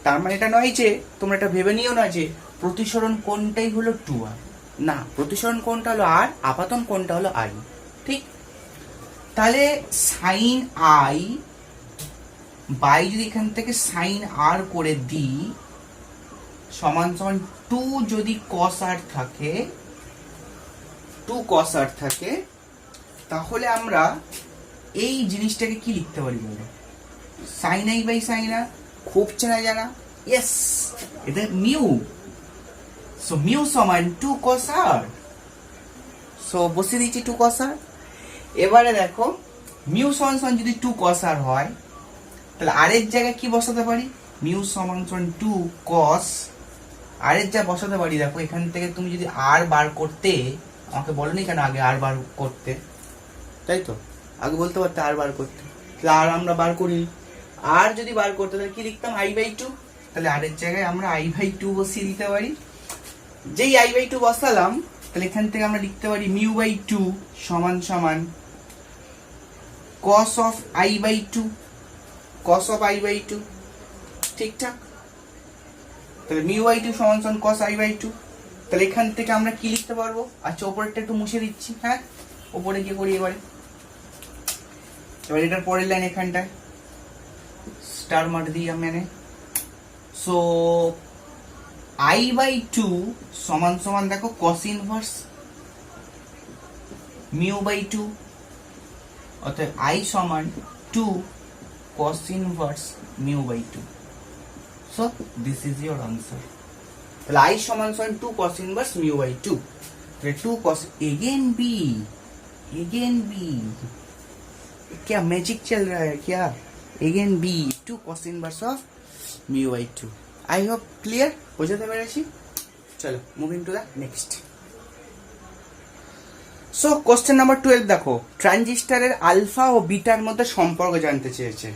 তার মানে এটা নয় যে তোমরা এটা ভেবে নিও না যে প্রতিসরণ কোণটাই হলো 2r, না, প্রতিসরণ কোণটা হলো r, আপাতন কোণটা হলো i, ঠিক। তাহলে সাইন আই বাই যদি এখান থেকে সাইন r করে দিই সমান সমান 2 যদি cos r থাকে, 2 cos r থাকে, তাহলে আমরা এই জিনিসটাকে কি লিখতে পারি বলো, sine I by sine r, খুব চেনা জানা, ইয়েস, এটা মিউ, সো মিউ সমান 2 cos r, সো বসিয়ে দিচ্ছি 2 cos r। এবারে দেখো মিউ সমান সমান যদি 2 cos r হয়, তাহলে আর এর জায়গায় কি বসাতে পারি, মিউ সমান সমান 2 cos, আর এর যা বসাতে পারি দেখো, এখান থেকে তুমি যদি আর বার করতে, আমাকে বলনি কেন আগে আর বার করতে, তাই তো, আগে বলতে পারতে আর বার করতে, তাহলে আর আমরা বার করি, আর যদি বার করতে তাহলে কি লিখতাম i/2, তাহলে আর এর জায়গায় আমরা i/2 বসিয়ে দিতে পারি। যেই i/2 বসালাম, তাহলে এখান থেকে আমরা লিখতে পারি μ/2 সমান সমান cos of i/2, cos of i/2, ঠিকঠাক। তাহলে μ/2 সমান সমান cos i/2, তাহলে এখান থেকে আমরা কি লিখতে পারবো, আচ্ছা ওপরেরটা একটু মুছে দিচ্ছি, হ্যাঁ ওপরে গিয়ে করি এবারে, এবার এটার পরের লাইন এখানটায় স্টার মার দিই আমি, সো i/2 সমান সমান দেখো cos ইনভার্স μ/2, অর্থাৎ i সমান 2 cos inverse μ/2, so this is your answer. তাহলে I সমান সমান 2 cos inverse mu by 2, তাহলে 2 cos again B क्या मैजिक चल रहा है क्या, again B 2 cos inverse of mu by 2. I hope clear বোঝাতে পেরেছি। চলো moving to the next. So question number 12 দেখো, ট্রানজিস্টরের আলফা ও বিটার মধ্যে সম্পর্ক জানতে চেয়েছে।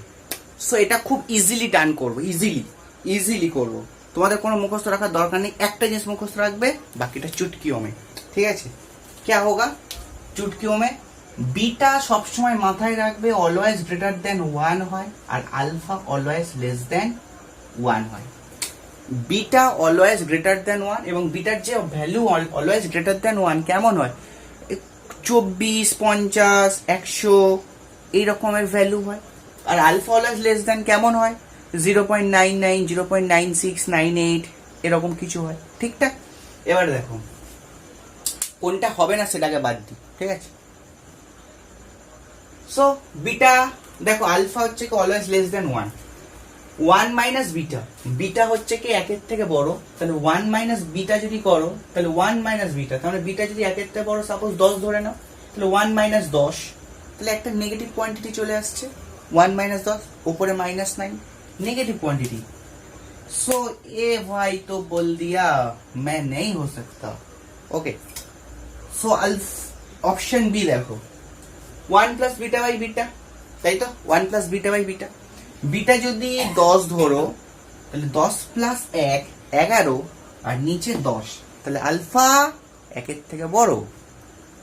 সো এটা খুব ইজিলি ডান করবো, ইজিলি করবো, তোমাদের কোনো মুখস্থ রাখার দরকার নেই, একটা জিনিস মুখস্থ রাখবে, বাকিটা চুটকিও মে, ঠিক আছে। क्या होगा চুটকিও মে, বিটা সবসময় মাথায় রাখবে অলওয়েজ গ্রেটার দেন 1 হয়, আর আলফা অলওয়েজ লেস দেন 1 হয়। বিটা অলওয়েজ গ্রেটার দেন 1 এবং বিটার যে ভ্যালু অলওয়েজ গ্রেটার দেন 1 কেমন হয়, 24, 50, 100 এই রকমের ভ্যালু হয়। আর আলফা অলওয়েজ লেস দেন কেমন হয়, 0.99, 0.96, 98 এরকম কিছু হয়, ঠিকঠাক। এবার দেখো কোনটা হবে না সেটাকে বাদ দিই, ঠিক আছে। সো বিটা দেখো, আলফা হচ্ছে কি always less than 1 minus beta হচ্ছে কি একের থেকে বড়, তাহলে 1 মাইনাস বিটা যদি করো তাহলে 1 মাইনাস বিটা, তাহলে বিটা যদি একের থেকে বড় সাপোজ 10 ধরে নাও, তাহলে 1 মাইনাস 10, তাহলে একটা নেগেটিভ কোয়ান্টিটি চলে আসছে, 1 মাইনাস 10 উপরে -9 नेगेटिव क्वांटिटी। सो ए भाई तो बोल दिया मैं नहीं हो सकता, ओके। सो ऑप्शन बी देखो 1 प्लस बीटा बाई बीटा, তাই তো 1 plus beta by beta, beta যদি 10 ধরো তাহলে 10 প্লাস 1 11 আর নিচে 10, তাহলে আলফা একের থেকে বড়,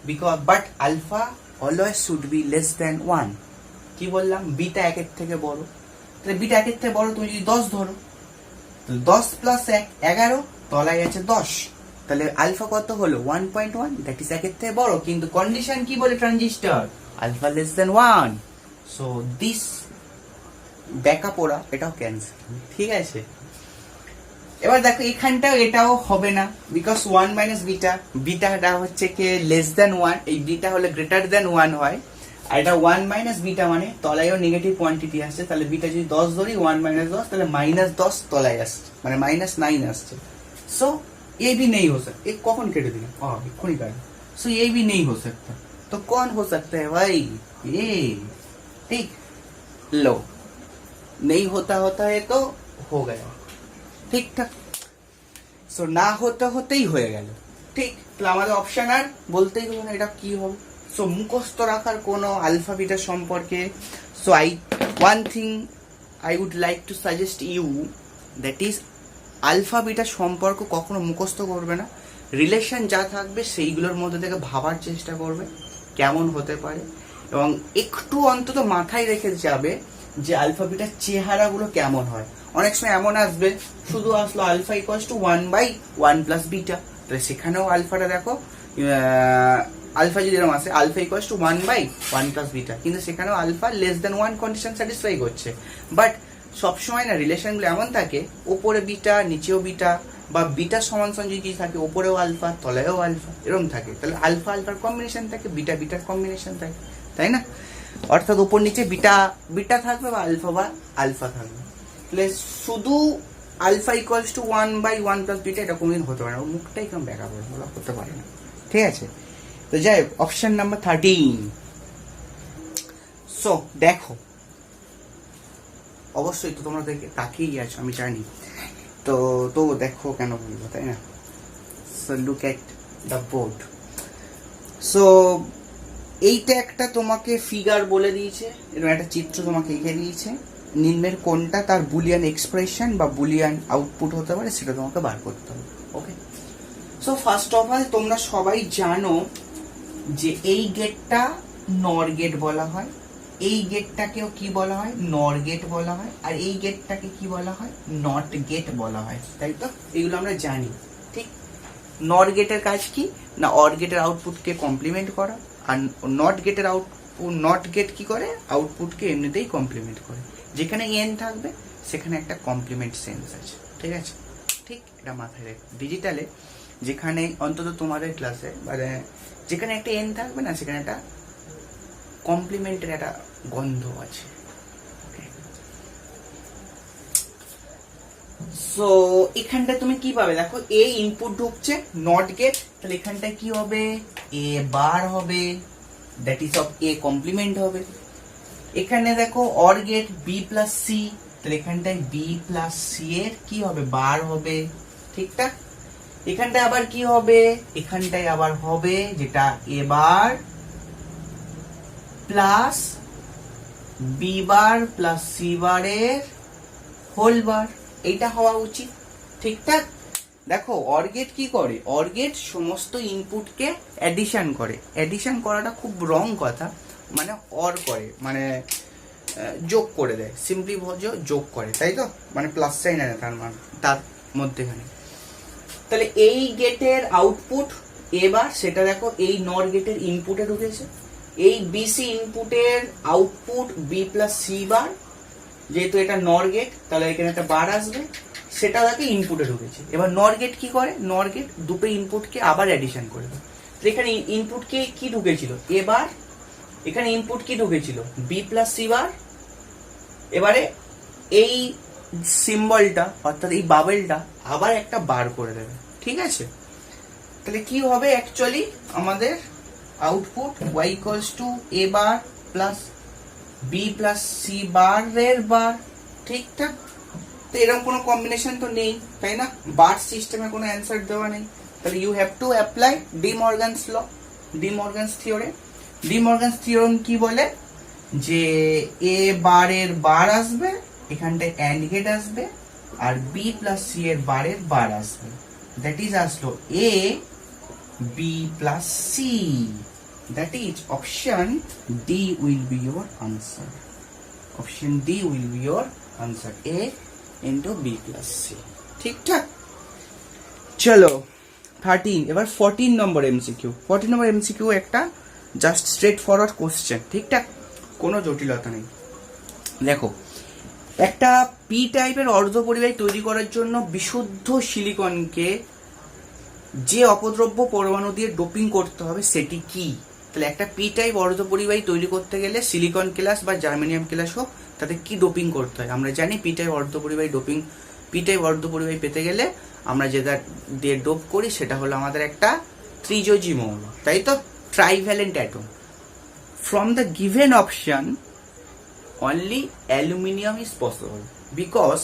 because but alpha always should be less than 1। কি বললাম, বিটা একের থেকে বড়, তাহলে বিটা একের থেকে বড়, তুমি যদি 10 ধরো তাহলে 10 প্লাস 1 11, তলায় আছে 10, তাহলে আলফা কত হলো 1.1, দ্যাট ইজ একের থেকে বড়। কিন্তু কন্ডিশন কি বলে transistor, alpha less than 1, so this backup ওরা এটাও ক্যান্সেল, ঠিক আছে। এবার দেখো এখানটাও এটাও হবে না, বিকজ 1 মাইনাস বিটাটা হচ্ছে কি লেস দেন 1, এই বিটা হলে গ্রেটার দেন 1 হয়, আর এটা 1 মাইনাস বিটা মানে তলায়ও নেগেটিভ কোয়ান্টিটি আসছে, তাহলে বিটা যদি 10 ধরি 1 মাইনাস 10, তাহলে -10 তলায় আসছে, মানে -9 আসছে। सो ये भी नहीं हो सकता, एक कौन केटे दिया एक्षुनी काट, सो ये भी नहीं हो सकता, तो कौन हो सकता है भाई, ये ठीक लो, नहीं होता है तो हो गया, ठीक ठाक। सो ना होते होतेই হয়ে গেল, ঠিক। তাহলে আমাদের অপশন আর বলতেই হলো না এটা কি হবে। সো মুখস্থ রাখার কোনো আলফা বিটা সম্পর্কে, so one thing I would like to suggest you, that is alpha beta সম্পর্ক কখনো মুখস্থ করবে না, রিলেশন যা থাকবে সেইগুলোর মধ্যে থেকে ভাবার চেষ্টা করবে কেমন হতে পারে, এবং একটু অন্তত মাথায় রেখে যাবে যে আলফা বিটার চেহারাগুলো কেমন হয়। অনেক সময় এমন আসবে শুধু আসলো alpha equals to 1/1 plus beta, তাহলে সেখানেও আলফাটা দেখো, আলফা যদি এরকম আসে alpha equals to 1/1 plus beta, কিন্তু সেখানেও alpha less than 1 condition satisfy করছে। বাট সবসময় না রিলেশনগুলো এমন থাকে, ওপরে বিটা নিচেও বিটা, বা বিটা সমান যদি থাকে ওপরেও আলফা তলায়ও আলফা, এরকম থাকে, তাহলে আলফা আলফার কম্বিনেশন থাকে, বিটা বিটার কম্বিনেশন থাকে, তাই না। অর্থাৎ উপর নিচে বিটা থাকবে বা আলফা থাকবে, তাহলে শুধু alpha equals to 1/1 plus beta এটা কোনোদিন হতে পারে না, মুখটাই কেমন ব্যাখ্যা করে হতে পারে না, ঠিক আছে। তো যাই হোক, অপশন নাম্বার 13। সো দেখো অবশ্যই তো তোমরা তাকিয়েই আছো আমি জানি, তো দেখো কেন বলবো, তাই না। So look at the board. So এইটা একটা তোমাকে ফিগার বলে দিয়েছে, এরকম একটা চিত্র তোমাকে এঁকে দিয়েছে, নিম্নের কোনটা তার বুলিয়ান এক্সপ্রেশন বা বুলিয়ান আউটপুট হতে পারে সেটা তোমাকে বার করতে হবে, ওকে। সো ফার্স্ট অফ অল তোমরা সবাই জানো যে এই গেটটা নর গেট বলা হয়, এই গেটটাকেও কি বলা হয়, নর গেট বলা হয়, আর এই গেটটাকে কি বলা হয়, নট গেট বলা হয়, তাই তো। এগুলো আমরা জানি, ঠিক। নর গেটের কাজ কি না, অর গেটের আউটপুটকে কমপ্লিমেন্ট করা, আর নট গেটের নট গেট কি করে, আউটপুটকে এমনিতেই কমপ্লিমেন্ট করে, যেখানে এন থাকবে সেখানে একটা কমপ্লিমেন্ট সেন্স আছে, ঠিক আছে, ঠিক। এটা মাথায় রেখো, ডিজিটালে যেখানে অন্তত তোমাদের ক্লাসে মানে যেখানে একটা এন থাকবে না সেখানে একটা কমপ্লিমেন্টের একটা গন্ধ আছে, সো এখানটা তুমি কি পাবে দেখো, এ ইনপুট ঢুকছে নট গেট, তাহলে এখানটায় কি হবে, এ বার হবে, that is of A complement হবে। এখানে দেখো OR gate B plus C, তাহলে এখানটায় বি প্লাস সি এর কি হবে, বার হবে, ঠিকঠাক। এখানটায় আবার কি হবে, এখানটায় আবার হবে যেটা A bar plus B bar plus C বারের হোল বার, এইটা হওয়া উচিত, ঠিকঠাক। দেখো অর গেট কি করে, অর গেট সমস্ত ইনপুটকে অ্যাডিশন করে। অ্যাডিশন করাটা খুব রং কথা, মানে অর করে, মানে যোগ করে দেয়, সিম্পলি যোগ করে, তাই তো, মানে প্লাস সাইন আনে তার মানে তার মধ্যেখানে। তাহলে এই গেটের আউটপুট এবার সেটা দেখো এই নর গেটের ইনপুটে ঢুকেছে, এই বিসি ইনপুটের output B plus C bar, যেহেতু এটা নর গেট তাহলে এখানে একটা বার আসবে, সেটা দেখে ইনপুটে ঢুকেছে। এবার নর গেট কি করে, নর গেট দুটো ইনপুটকে আবার অ্যাডিশন করে দেয়। তো এখানে ইনপুটকে কি ঢুকেছিল, এবার এখানে ইনপুট কি ঢুকেছিল, বি প্লাস সি বার, এবারে এই সিম্বলটা অর্থাৎ এই বাবেলটা আবার একটা বার করে দেবে, ঠিক আছে। তাহলে কি হবে অ্যাকচুয়ালি আমাদের output y equals to a bar plus b plus c বার এর বার, ঠিকঠাক। তো এরকম কোনো কম্বিনেশন তো নেই, তাই না, বার সিস্টেমে কোনো অ্যান্সার দেওয়া নেই। তাহলে you have to apply De Morgan's law, De Morgan's theorem. De Morgan's theorem কি বলে, যে এ বারের বার আসবে, এখানটায় অ্যান্ড গেট আসবে, আর বি প্লাস সি এর বারের বার আসবে, দ্যাট ইজ আসলো A B plus C, that is option D will be your answer. Option D will be your answer, A into B plus C, ঠিকঠাক। চলো 13, এবার 14 নম্বর এমসিকিউ। 14 নম্বর এমসিকিউ একটা just straightforward question, ঠিকঠাক, কোনো জটিলতা নেই। দেখো একটা পি টাইপের অর্ধপরিবাহী তৈরি করার জন্য বিশুদ্ধ সিলিকনকে যে অপদ্রব্য পরমাণু দিয়ে ডোপিং করতে হবে সেটি কি। তাহলে একটা পি টাইপ অর্ধপরিবাহী তৈরি করতে গেলে সিলিকন ক্লাস বা জার্মেনিয়াম ক্লাস হোক, তাতে কি ডোপিং করতে হয় আমরা জানি। পি টাইপ অর্ধপরিবাহী ডোপিং, পি টাইপ অর্ধপরিবাহী পেতে গেলে আমরা যেটা দিয়ে ডোপ করি সেটা হলো আমাদের একটা ত্রিযোজী মৌল, তাই তো, trivalent atom. From the given option only aluminium is possible because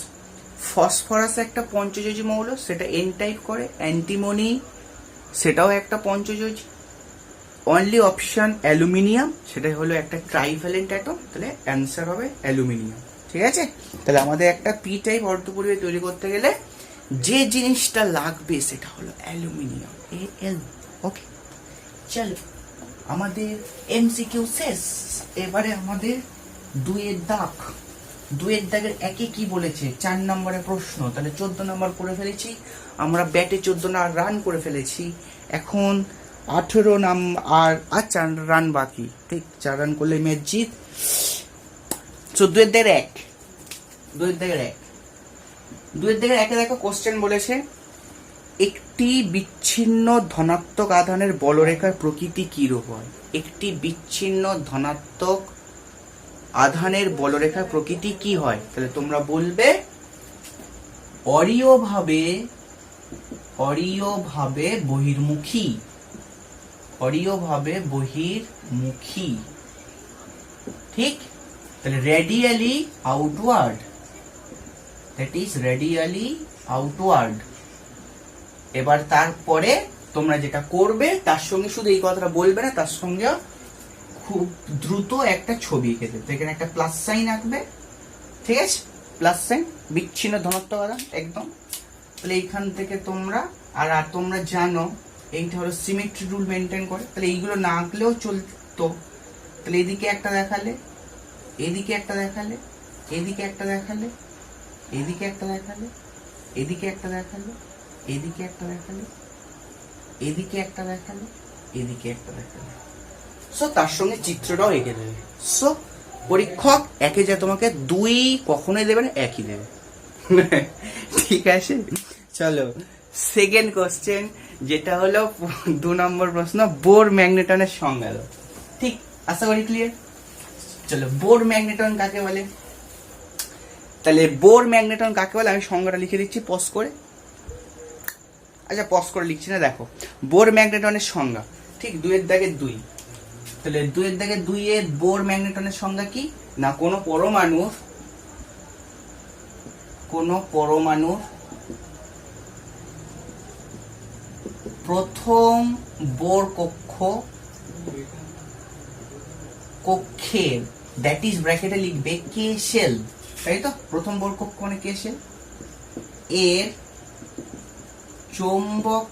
phosphorus একটা পঞ্চযোজী মৌল, সেটা এন টাইপ করে, অ্যান্টিমনি সেটাও একটা পঞ্চযোজী, অনলি অপশন অ্যালুমিনিয়াম, সেটা হলো একটা ট্রাইভ্যালেন্ট অ্যাটম, তাহলে অ্যান্সার হবে অ্যালুমিনিয়াম, ঠিক আছে। তাহলে আমাদের একটা পি টাইপ অর্ধপরিবাহী তৈরি করতে গেলে যে জিনিসটা লাগবে সেটা হলো অ্যালুমিনিয়াম, এল, ওকে। চলো আমাদের এমসিকিউ শেষ, এবারে আমাদের দুইয়ের দাগের একে কি বলেছে, 4 নম্বরের প্রশ্ন। তাহলে 14 নম্বর করে ফেলেছি আমরা, ব্যাটে 14 রান করে ফেলেছি, এখন 18 আর 4 রান বাকি, ঠিক, 4 রান করলে ম্যাচ জিত। সো দুইয়ের দাগের একে দেখো কোশ্চেন বলেছে, একটি বিচ্ছিন্ন ধনাত্মক আধানের বলরেখার প্রকৃতি কি রূপ হয়। একটি বিচ্ছিন্ন ধনাত্মক আধানের বলরেখার প্রকৃতি কি হয়, তাহলে তোমরা বলবে অরীয়ভাবে বহির্মুখী, অরীয়ভাবে বহির্মুখী, ঠিক। তাহলে radially outward, that is radially outward. এবার তারপরে তোমরা যেটা করবে তার সঙ্গে শুধু এই কথাটা বলবে না, তার সঙ্গে খুব দ্রুত একটা ছবি এঁকে দেবে, এখানে একটা প্লাস সাইন আঁকবে, ঠিক আছে, প্লাস সাইন, বিচ্ছিন্ন ধনাত্মক আধান একদম। তাহলে এইখান থেকে তোমরা আর তোমরা জানো এইটা হলো সিমেট্রি রুল মেনটেন করে, তাহলে এইগুলো না আঁকলেও চলতো। তাহলে এদিকে একটা দেখালে, এদিকে একটা দেখালে, এদিকে একটা দেখালে, এদিকে একটা দেখালে, এদিকে একটা দেখালে, এদিকে একটা দেখালে, এদিকে একটা দেখালে, এদিকে একটা দেখালে, সো তার সঙ্গে চিত্রটাও এঁকে দেবে। সো পরীক্ষক একে যা তোমাকে 2 কখনোই দেবে না, একই দেবে, ঠিক আছে। চলো সেকেন্ড কোশ্চেন, যেটা হলো 2 নম্বর প্রশ্ন, বোর ম্যাগনেটনের সংজ্ঞা দাও, ঠিক, আশা করি ক্লিয়ার। চলো বোর ম্যাগনেটন কাকে বলে, তাহলে বোর ম্যাগনেটন কাকে বলে আমি সংজ্ঞাটা লিখে দিচ্ছি পজ করে। আচ্ছা পজ করে লিখছি না, দেখো বোর ম্যাগনেটনের সংজ্ঞা, ঠিক 2 এর দাগে 2। তাহলে 2 এর দাগে 2 এর বোর ম্যাগনেটনের সংজ্ঞা কি না, কোনো পরমাণুর প্রথম বোর কক্ষের দ্যাট ইজ ব্র্যাকেটে লিখবে কে শেল, তাই তো, প্রথম বোর কক্ষ মানে কে শেল, এর চৌম্বক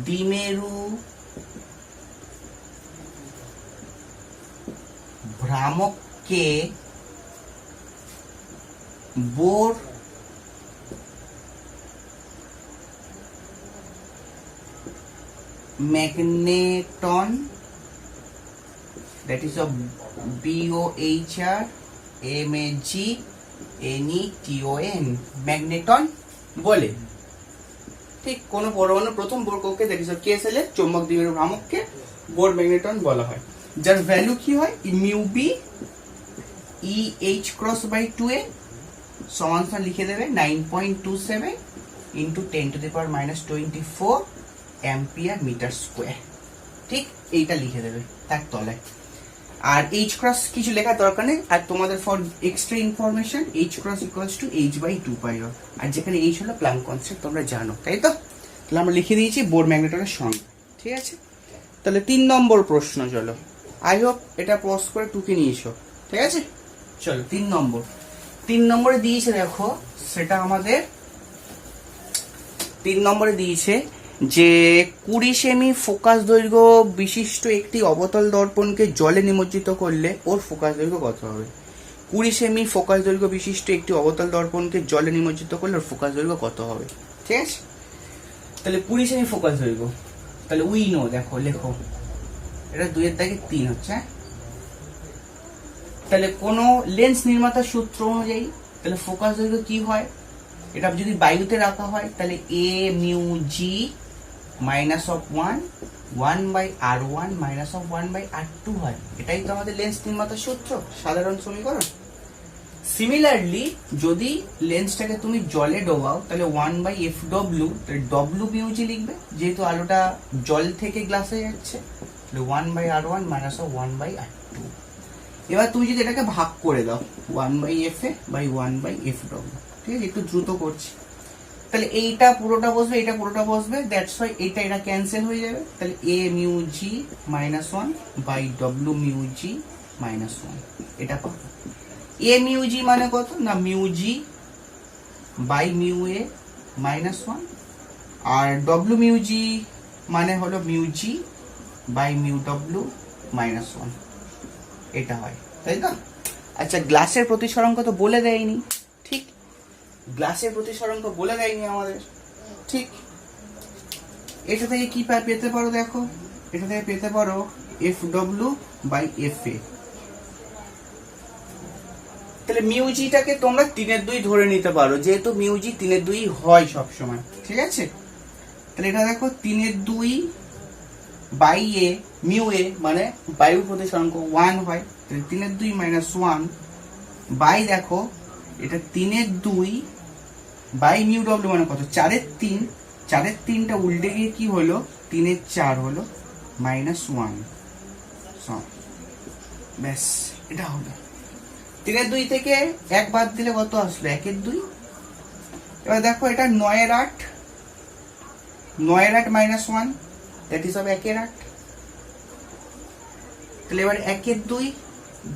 দ্বিমেরু ভ্রামককে Bohr magneton, that is of BOHR MAGNETON magneton বলে। ঠিক কোন পরমাণু প্রথম বোর কক্ষে দ্যাট ইজ অফ KSL এর চৌম্বক দ্বিমেরু ভ্রামককে বোর ম্যাগনেটন বলা হয়, যার ভ্যালু কি হয় mu B E H cross by 2a সমান লিখে দেবে 9.27 ইন্টু 10⁻⁻24 অ্যাম্পিয়ার মিটার স্কোয়ার। ঠিক এইটা লিখে দেবে তার তলায়। আর এইচ ক্রস কিছু লেখার দরকার নেই, আর তোমাদের for extra information H cross equals to h/2πr, আর যেখানে এইচ হলো প্ল্যাঙ্ক কনস্ট্যান্ট তোমরা জানো, তাই তো। তাহলে আমরা লিখে দিয়েছি বোর ম্যাগনেটনের সংজ্ঞা, ঠিক আছে। তাহলে 3 নম্বর প্রশ্ন, চলো আই হোপ এটা পজ করে টুকে নিয়েছো, ঠিক আছে। চলো 3 নম্বরে দিয়েছে, দেখো সেটা আমাদের 3 নম্বরে দিয়েছে যে 20 সেমি ফোকাস দৈর্ঘ্য বিশিষ্ট একটি অবতল দর্পণকে জলে নিমজ্জিত করলে ওর ফোকাস দৈর্ঘ্য কত হবে। 20 সেমি ফোকাস দৈর্ঘ্য বিশিষ্ট একটি অবতল দর্পণকে জলে নিমজ্জিত করলে ওর ফোকাস দৈর্ঘ্য কত হবে, ঠিক আছে। তাহলে 20 সেমি ফোকাস দৈর্ঘ্য, তাহলে উই নো, দেখো লেখো এটা 2 এর দাগে 3 হচ্ছে। তাহলে কোন লেন্স নির্মাতার সূত্র অনুযায়ী তাহলে ফোকাস দৈর্ঘ্য কি হয়, এটা যদি বায়ুতে রাখা হয় তাহলে a mu G minus of 1/r1 minus of 1/r2 হয়। এটাই তো আমাদের লেন্স নির্মাতার সূত্র, সাধারণ সমীকরণ। সিমিলারলি যদি লেন্সটাকে তুমি জলে ডোবাও তাহলে 1/fw, তাহলে w মিউ জি লিখবে, যেহেতু আলোটা জল থেকে গ্লাসে যাচ্ছে, তাহলে 1/r1 মাইনাস অফ 1/r2। এবার তুমি যদি এটাকে ভাগ করে দাও 1/fa/1/fw, ঠিক আছে, একটু দ্রুত করছি। তাহলে এইটা পুরোটা বসবে, এটা পুরোটা বসবে, দ্যাটস ওয়াই এটা ক্যান্সেল হয়ে যাবে। তাহলে a mu G minus 1/w mu G minus 1 এটা পাবো। a মিউ জি মানে কত না mu G by mu a minus 1, আর w মিউ জি মানে হলো mu G by mu w minus 1, এটা হয়, তাই তো। আচ্ছা গ্লাসের প্রতিসরাঙ্ক তো বলে দেয়নি, ঠিক, গ্লাসের প্রতিসরাঙ্ক বলে দেয়নি আমাদের, ঠিক। এটা থেকে কি পেতে পারো, দেখো এটা থেকে পেতে পারো FW/FA। তাহলে মিউজিটাকে তোমরা 3/2 ধরে নিতে পারো, যেহেতু মিউজি 3/2 হয় সব সময়, ঠিক আছে। তাহলে এটা দেখো 3/2/a মিউ a মানে বায়ুর প্রতিসরাঙ্ক 1 হয়, তাহলে 3/2 মাইনাস 1 বাই, দেখো এটা 3/2 বাই মিউ ডব্লিউ মানে কত 4/3, 4/3টা উল্টে গিয়ে কি হলো 3/4 হলো মাইনাস 1, ব্যাস এটা হলো। 3/2 থেকে 1 বাদ দিলে কত আসলো 1/2। এবার দেখো এটা 9/8, 9/8 মাইনাস 1 দ্যাট ইজ হবে 1/8। তাহলে এবার 1/2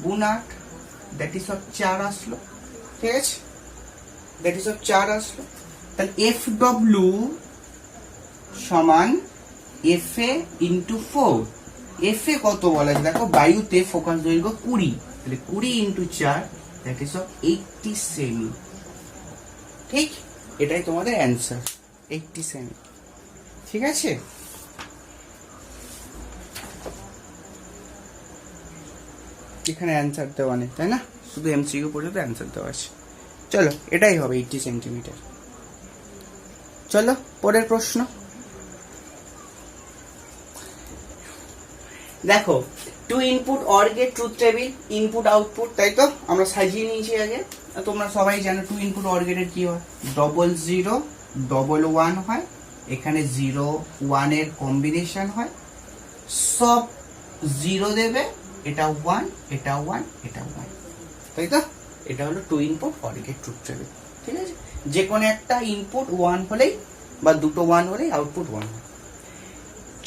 গুণ 8 দ্যাট ইজ অফ 4 আসলো, ঠিক আছে, দ্যাট ইজ অফ 4 আসলো। তাহলে FW সমান FA ইন্টু 4। FA কত বলা যায়, দেখো বায়ুতে ফোকাস দৈর্ঘ্য 20, তাহলে 20 into 4 that is of 80 semi, ঠিক, এটাই তোমাদের অ্যান্সার 80 সেমি, ঠিক আছে। এখানে অ্যান্সার দেওয়া নেই, তাই না, শুধু MCQ পর্যন্ত অ্যান্সার দেওয়া আছে। চলো এটাই হবে 80 সেন্টিমিটার। চলো পরের প্রশ্ন। দেখো two input OR gate truth table, input output, তাই তো আমরা সাজিয়ে নিয়েছি আগে। তোমরা সবাই জানো টু ইনপুট অর গেটের কি হয়, 00 11 হয়, এখানে 0 1 এর কম্বিনেশন হয়, সব 0 দেবে, এটা 1 এটা 1 এটা 1, তাই তো। এটা হলো two input OR gate truth table, ঠিক আছে। যে কোনো একটা ইনপুট 1 হলেই বা দুটো 1 হলেই আউটপুট 1 হয়।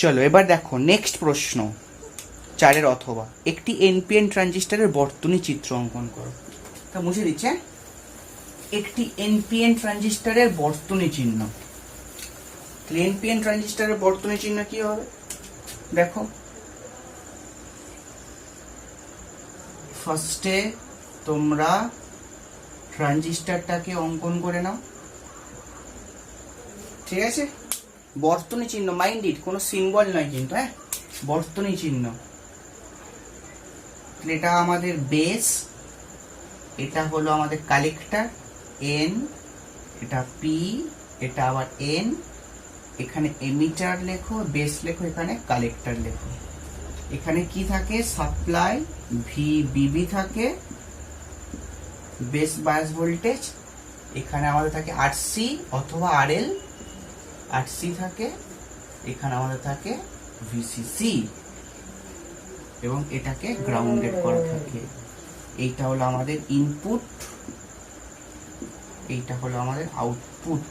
চলো এবার দেখো নেক্সট প্রশ্ন 4 অথবা একটি এনপিএন ট্রানজিস্টরের বর্তনী চিত্র অঙ্কন করো। তা মুছে দিচ্ছে, একটি এনপিএন ট্রানজিস্টরের বর্তনী চিহ্ন। এনপিএন ট্রানজিস্টরের বর্তনী চিহ্ন কি হবে দেখো, ফার্স্টে তোমরা ট্রানজিস্টরটাকে অঙ্কন করে নাও, ঠিক আছে। বর্তনী চিহ্ন, মাইন্ড ইট, কোনো সিম্বল নয় কিন্তু, হ্যাঁ, বর্তনী চিহ্ন। এটা আমাদের বেস, এটা হলো আমাদের কালেক্টর এন, এটা পি, এটা আবার এন, এখানে এমিটার লেখো, বেস লেখো, এখানে কালেক্টর লেখো। এখানে কি থাকে, সাপ্লাই ভি বিবি থাকে, বেস বায়াস ভোল্টেজ। এখানে আমাদের থাকে আরসি অথবা আরএল, আরসি থাকে, এখানে আমাদের থাকে ভিসিসি, এবং এটাকে গ্রাউন্ডেড করা থাকে। এইটা হলো আমাদের ইনপুট, এইটা হলো আমাদের আউটপুট।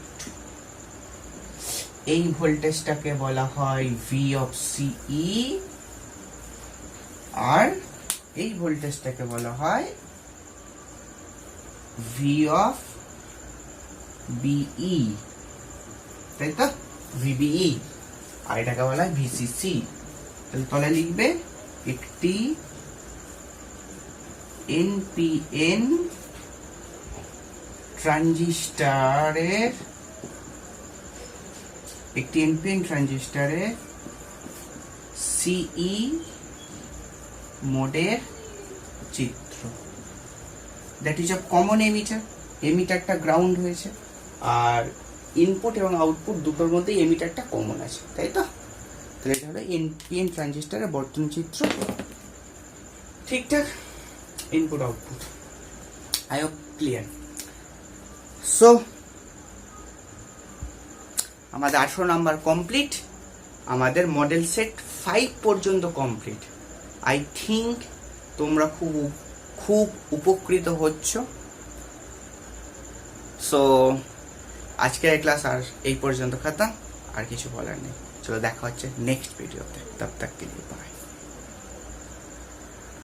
এই ভোল্টেজটাকে বলা হয় ভি অফ সিই, আর এই ভোল্টেজটাকে বলা হয় ভি অফ বিই, তাই তো, ভিবিই। আর এটাকে বলা হয় ভিসিসি। তাহলে তলে লিখবে একটি এনপিএন ট্রানজিস্টরের, একটি এনপিএন ট্রানজিস্টরের সিই মোডের চিত্র। That is a common emitter, এমিটারটা গ্রাউন্ড হয়েছে, আর ইনপুট এবং আউটপুট দুটোর মধ্যে এমিটারটা কমন আছে, তাই তো। তাহলে এটা হলো এনপিএন ট্রানজিস্টরের বর্তনী চিত্র, ঠিকঠাক, input output. I hope clear. So আমাদের 18 নাম্বার কমপ্লিট, আমাদের মডেল সেট 5 পর্যন্ত কমপ্লিট। আই থিঙ্ক তোমরা খুব উপকৃত হচ্ছ। সো আজকের ক্লাস আর এই পর্যন্ত খতম, আর কিছু বলার নেই। চলো দেখা হচ্ছে নেক্সট ভিডিওতে, তব তক কে লিয়ে বাই।